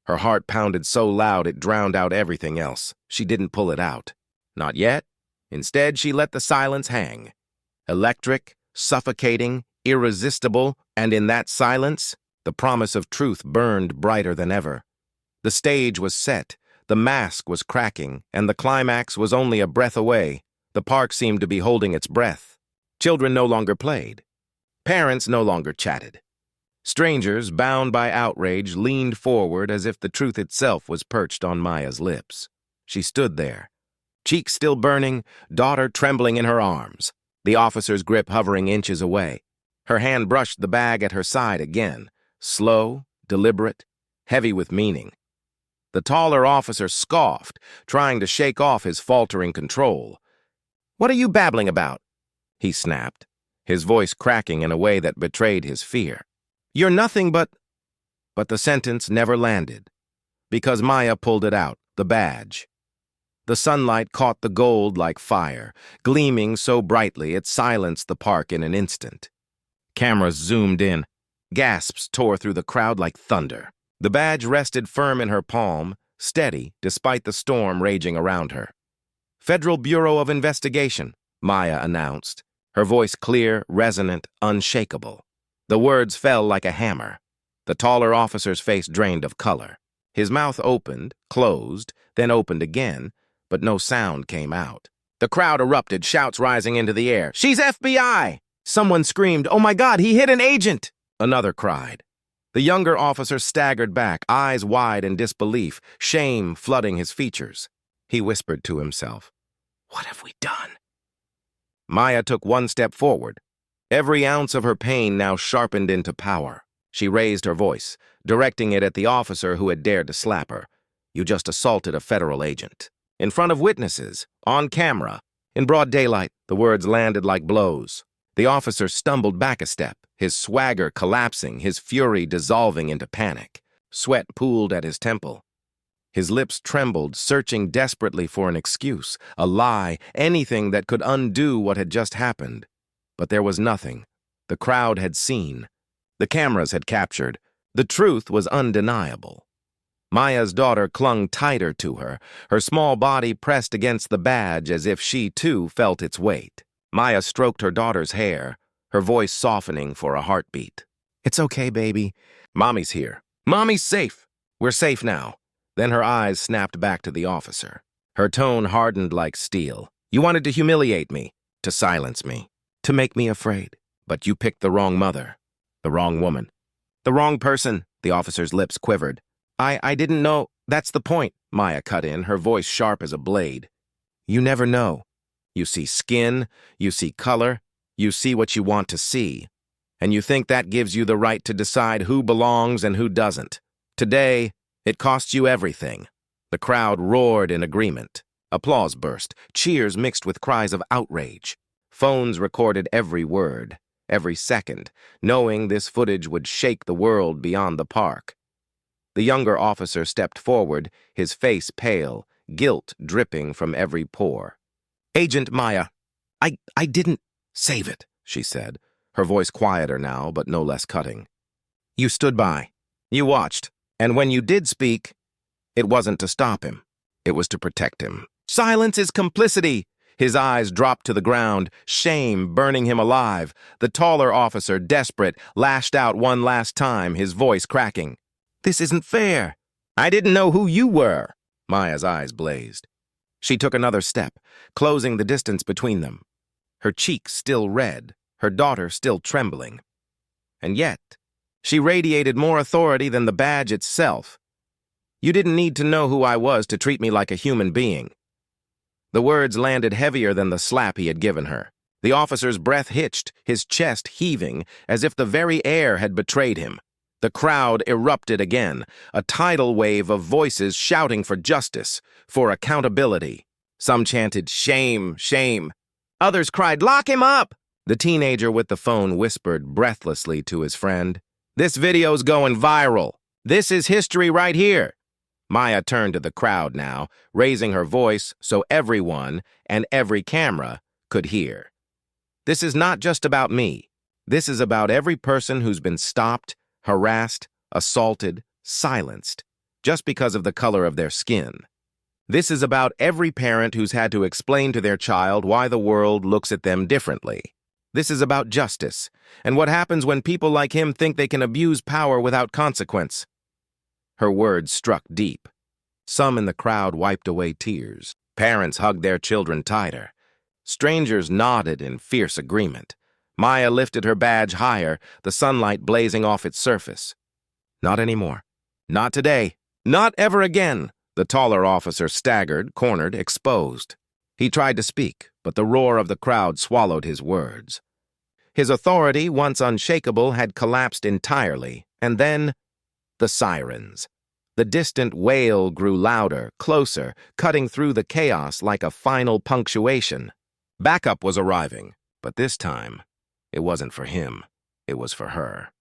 Her heart pounded so loud it drowned out everything else. She didn't pull it out. Not yet. Instead, she let the silence hang. Electric, suffocating, irresistible, and in that silence, the promise of truth burned brighter than ever. The stage was set, the mask was cracking, and the climax was only a breath away. The park seemed to be holding its breath. Children no longer played. Parents no longer chatted. Strangers, bound by outrage, leaned forward as if the truth itself was perched on Maya's lips. She stood there, cheeks still burning, daughter trembling in her arms, the officer's grip hovering inches away. Her hand brushed the bag at her side again, slow, deliberate, heavy with meaning. The taller officer scoffed, trying to shake off his faltering control. "What are you babbling about?" he snapped, his voice cracking in a way that betrayed his fear. "You're nothing but—" But the sentence never landed, because Maya pulled it out, the badge. The sunlight caught the gold like fire, gleaming so brightly it silenced the park in an instant. Cameras zoomed in. Gasps tore through the crowd like thunder. The badge rested firm in her palm, steady despite the storm raging around her. "Federal Bureau of Investigation," Maya announced, her voice clear, resonant, unshakable. The words fell like a hammer. The taller officer's face drained of color. His mouth opened, closed, then opened again, but no sound came out. The crowd erupted, shouts rising into the air. "She's FBI!" Someone screamed, "Oh my God, he hit an agent!" Another cried. The younger officer staggered back, eyes wide in disbelief, shame flooding his features. He whispered to himself, "What have we done?" Maya took one step forward. Every ounce of her pain now sharpened into power. She raised her voice, directing it at the officer who had dared to slap her. "You just assaulted a federal agent. In front of witnesses, on camera, in broad daylight." The words landed like blows. The officer stumbled back a step, his swagger collapsing, his fury dissolving into panic. Sweat pooled at his temple. His lips trembled, searching desperately for an excuse, a lie, anything that could undo what had just happened. But there was nothing. The crowd had seen. The cameras had captured. The truth was undeniable. Maya's daughter clung tighter to her, her small body pressed against the badge as if she, too, felt its weight. Maya stroked her daughter's hair, her voice softening for a heartbeat. "It's okay, baby. Mommy's here. Mommy's safe. We're safe now." Then her eyes snapped back to the officer. Her tone hardened like steel. "You wanted to humiliate me, to silence me, to make me afraid. But you picked the wrong mother, the wrong woman, the wrong person." The officer's lips quivered. I didn't know." "That's the point," Maya cut in, her voice sharp as a blade. "You never know. You see skin, you see color, you see what you want to see. And you think that gives you the right to decide who belongs and who doesn't. Today, it costs you everything." The crowd roared in agreement. Applause burst, cheers mixed with cries of outrage. Phones recorded every word. every second, knowing this footage would shake the world beyond the park. The younger officer stepped forward, his face pale, guilt dripping from every pore. "Agent Maya, I didn't save it," she said, her voice quieter now, but no less cutting. "You stood by. You watched. And when you did speak, it wasn't to stop him. It was to protect him." "Silence is complicity!" His eyes dropped to the ground, shame burning him alive. The taller officer, desperate, lashed out one last time, his voice cracking. "This isn't fair. I didn't know who you were." Maya's eyes blazed. She took another step, closing the distance between them. Her cheeks still red, her daughter still trembling. And yet, she radiated more authority than the badge itself. "You didn't need to know who I was to treat me like a human being." The words landed heavier than the slap he had given her. The officer's breath hitched, his chest heaving, as if the very air had betrayed him. The crowd erupted again, a tidal wave of voices shouting for justice, for accountability. Some chanted, "Shame, shame." Others cried, "Lock him up!" The teenager with the phone whispered breathlessly to his friend, "This video's going viral. This is history right here." Maya turned to the crowd now, raising her voice so everyone and every camera could hear. "This is not just about me. This is about every person who's been stopped, harassed, assaulted, silenced, just because of the color of their skin. This is about every parent who's had to explain to their child why the world looks at them differently. This is about justice, and what happens when people like him think they can abuse power without consequence." Her words struck deep. Some in the crowd wiped away tears. Parents hugged their children tighter. Strangers nodded in fierce agreement. Maya lifted her badge higher, the sunlight blazing off its surface. "Not anymore. Not today. Not ever again." The taller officer staggered, cornered, exposed. He tried to speak, but the roar of the crowd swallowed his words. His authority, once unshakable, had collapsed entirely, and then the sirens. The distant wail grew louder, closer, cutting through the chaos like a final punctuation. Backup was arriving, but this time, it wasn't for him. It was for her.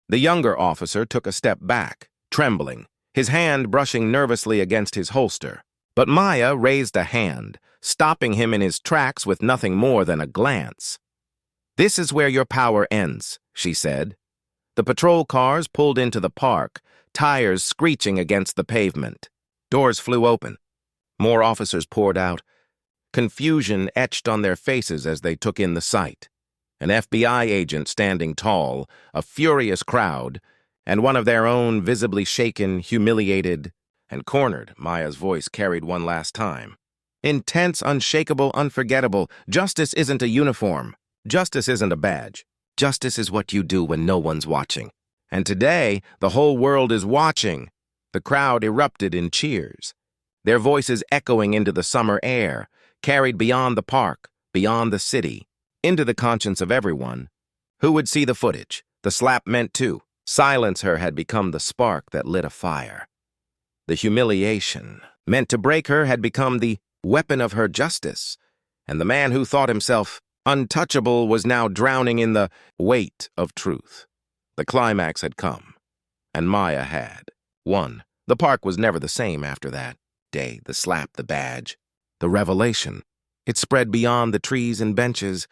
The younger officer took a step back, trembling, his hand brushing nervously against his holster. But Maya raised a hand, stopping him in his tracks with nothing more than a glance. "This is where your power ends," she said. The patrol cars pulled into the park, tires screeching against the pavement. Doors flew open. More officers poured out. Confusion etched on their faces as they took in the sight. An FBI agent standing tall, a furious crowd, and one of their own visibly shaken, humiliated, and cornered. Maya's voice carried one last time. "Intense, unshakable, unforgettable. Justice isn't a uniform. Justice isn't a badge. Justice is what you do when no one's watching. And today, the whole world is watching." The crowd erupted in cheers, their voices echoing into the summer air, carried beyond the park, beyond the city, into the conscience of everyone. Who would see the footage? The slap meant to. Silence her had become the spark that lit a fire. The humiliation, meant to break her, had become the weapon of her justice, and the man who thought himself untouchable was now drowning in the weight of truth. The climax had come, and Maya had won. The park was never the same after that day, the slap, the badge, the revelation. It spread beyond the trees and benches,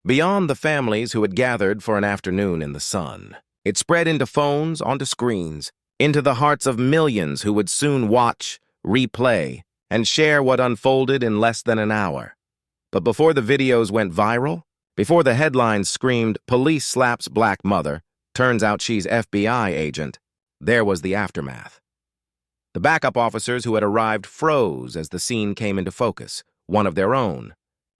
beyond the families who had gathered for an afternoon in the sun. It spread into phones, onto screens, into the hearts of millions who would soon watch, replay, and share what unfolded in less than an hour. But before the videos went viral, before the headlines screamed, "Police slaps black mother, turns out she's FBI agent," there was the aftermath. The backup officers who had arrived froze as the scene came into focus, one of their own.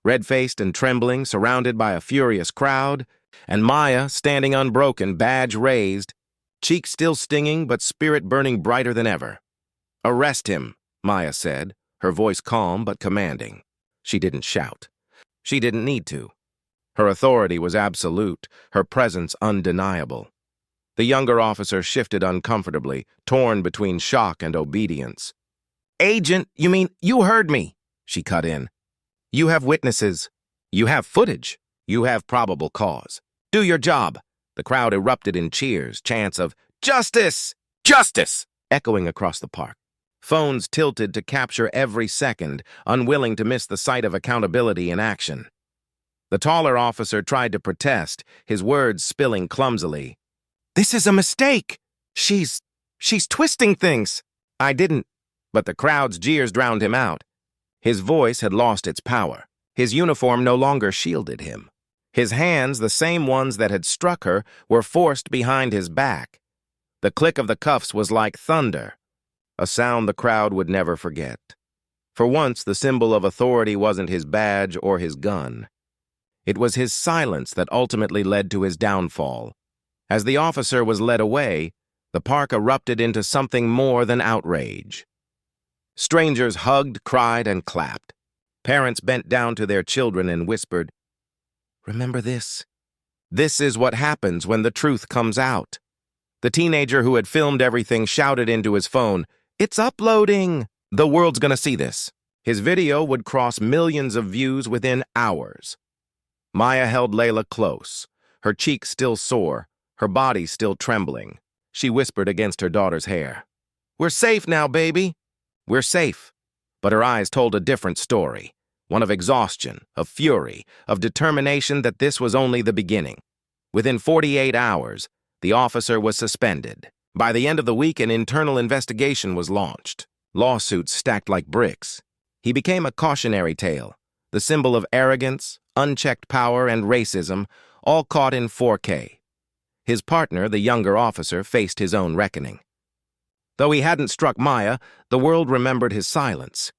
Red-faced and trembling, surrounded by a furious crowd, and Maya standing unbroken, badge raised, cheek still stinging but spirit burning brighter than ever. "Arrest him," Maya said, her voice calm but commanding. She didn't shout. She didn't need to. Her authority was absolute, her presence undeniable. The younger officer shifted uncomfortably, torn between shock and obedience. "Agent, you mean, you heard me," she cut in. "You have witnesses. You have footage. You have probable cause. Do your job. The crowd erupted in cheers, chants of "Justice! Justice!" echoing across the park. Phones tilted to capture every second, unwilling to miss the sight of accountability in action. The taller officer tried to protest, his words spilling clumsily. "This is a mistake! She's twisting things!" "I didn't," but the crowd's jeers drowned him out. His voice had lost its power. His uniform no longer shielded him. His hands, the same ones that had struck her, were forced behind his back. The click of the cuffs was like thunder, a sound the crowd would never forget. For once, the symbol of authority wasn't his badge or his gun. It was his silence that ultimately led to his downfall. As the officer was led away, the park erupted into something more than outrage. Strangers hugged, cried, and clapped. Parents bent down to their children and whispered, "Remember this? This is what happens when the truth comes out." The teenager who had filmed everything shouted into his phone, "It's uploading! The world's gonna see this." His video would cross millions of views within hours. Maya held Layla close, her cheeks still sore, her body still trembling. She whispered against her daughter's hair, "We're safe now, baby. We're safe." But her eyes told a different story, one of exhaustion, of fury, of determination that this was only the beginning. Within 48 hours, the officer was suspended. By the end of the week, an internal investigation was launched. Lawsuits stacked like bricks. He became a cautionary tale, the symbol of arrogance, unchecked power, and racism, all caught in 4K. His partner, the younger officer, faced his own reckoning. Though he hadn't struck Maya, the world remembered his silence.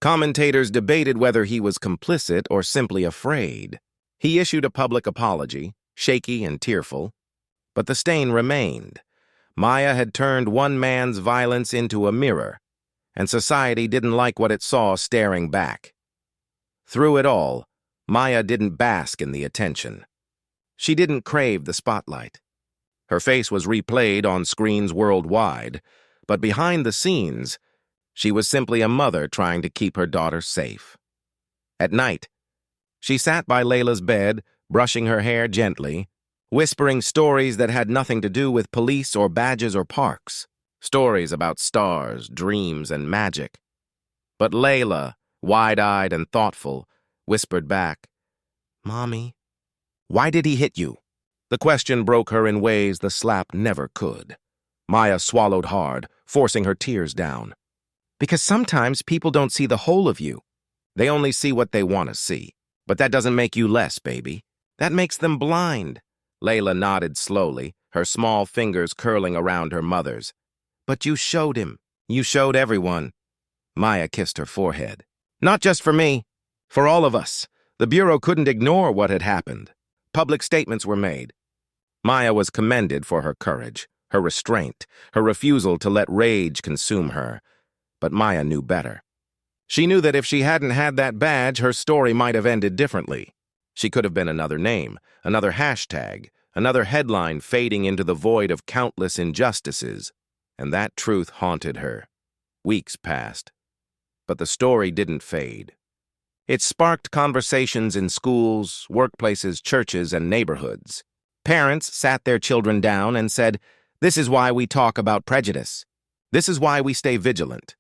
Commentators debated whether he was complicit or simply afraid. He issued a public apology, shaky and tearful. But the stain remained. Maya had turned one man's violence into a mirror, and society didn't like what it saw staring back. Through it all, Maya didn't bask in the attention. She didn't crave the spotlight. Her face was replayed on screens worldwide, but behind the scenes, she was simply a mother trying to keep her daughter safe. At night, she sat by Layla's bed, brushing her hair gently, whispering stories that had nothing to do with police or badges or parks. Stories about stars, dreams, and magic. But Layla, wide-eyed and thoughtful, whispered back, "Mommy, why did he hit you?" The question broke her in ways the slap never could. Maya swallowed hard, forcing her tears down. "Because sometimes people don't see the whole of you. They only see what they want to see. But that doesn't make you less, baby. That makes them blind." Layla nodded slowly, her small fingers curling around her mother's. "But you showed him. You showed everyone." Maya kissed her forehead. "Not just for me. For all of us. The Bureau couldn't ignore what had happened. Public statements were made." Maya was commended for her courage, her restraint, her refusal to let rage consume her. But Maya knew better. She knew that if she hadn't had that badge, her story might have ended differently. She could have been another name, another hashtag, another headline fading into the void of countless injustices. And that truth haunted her. Weeks passed. But the story didn't fade. It sparked conversations in schools, workplaces, churches, and neighborhoods. Parents sat their children down and said, "This is why we talk about prejudice. This is why we stay vigilant."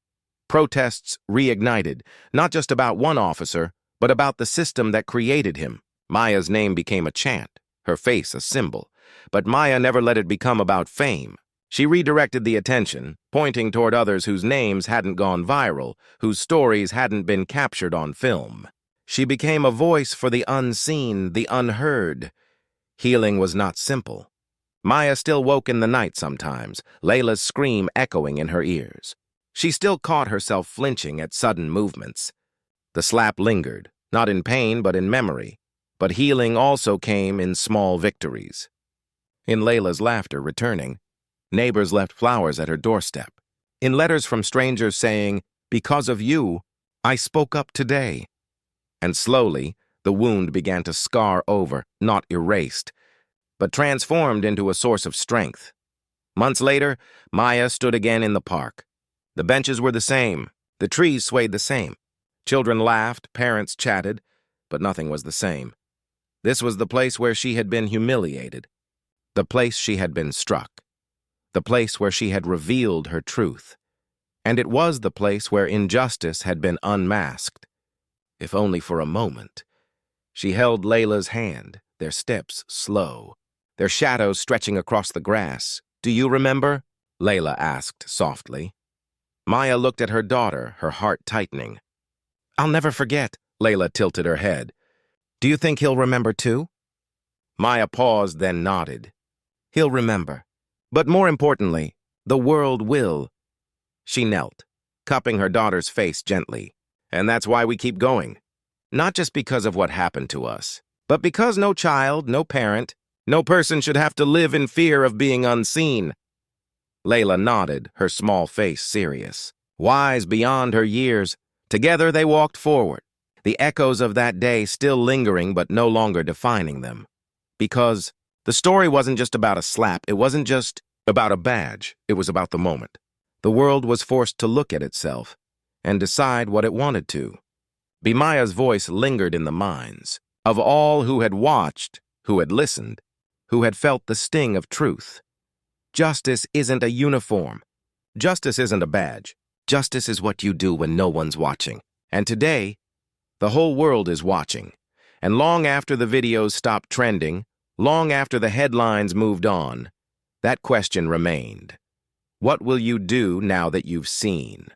Protests reignited, not just about one officer, but about the system that created him. Maya's name became a chant, her face a symbol. But Maya never let it become about fame. She redirected the attention, pointing toward others whose names hadn't gone viral, whose stories hadn't been captured on film. She became a voice for the unseen, the unheard. Healing was not simple. Maya still woke in the night sometimes, Layla's scream echoing in her ears. She still caught herself flinching at sudden movements. The slap lingered, not in pain but in memory. But healing also came in small victories. In Layla's laughter returning, neighbors left flowers at her doorstep. In letters from strangers saying, "Because of you, I spoke up today." And slowly, the wound began to scar over, not erased, but transformed into a source of strength. Months later, Maya stood again in the park. The benches were the same, the trees swayed the same. Children laughed, parents chatted, but nothing was the same. This was the place where she had been humiliated, the place she had been struck, the place where she had revealed her truth. And it was the place where injustice had been unmasked. If only for a moment. She held Layla's hand, their steps slow, their shadows stretching across the grass. "Do you remember?" Layla asked softly. Maya looked at her daughter, her heart tightening. "I'll never forget," Layla tilted her head. "Do you think he'll remember too?" Maya paused, then nodded. "He'll remember. But more importantly, the world will." She knelt, cupping her daughter's face gently. "And that's why we keep going. Not just because of what happened to us, but because no child, no parent, no person should have to live in fear of being unseen." Layla nodded, her small face serious. Wise beyond her years, together they walked forward, the echoes of that day still lingering but no longer defining them. Because the story wasn't just about a slap, it wasn't just about a badge, it was about the moment. The world was forced to look at itself and decide what it wanted to. Maya's voice lingered in the minds of all who had watched, who had listened, who had felt the sting of truth. Justice isn't a uniform. Justice isn't a badge. Justice is what you do when no one's watching. And today, the whole world is watching. And long after the videos stopped trending, long after the headlines moved on, that question remained. What will you do now that you've seen?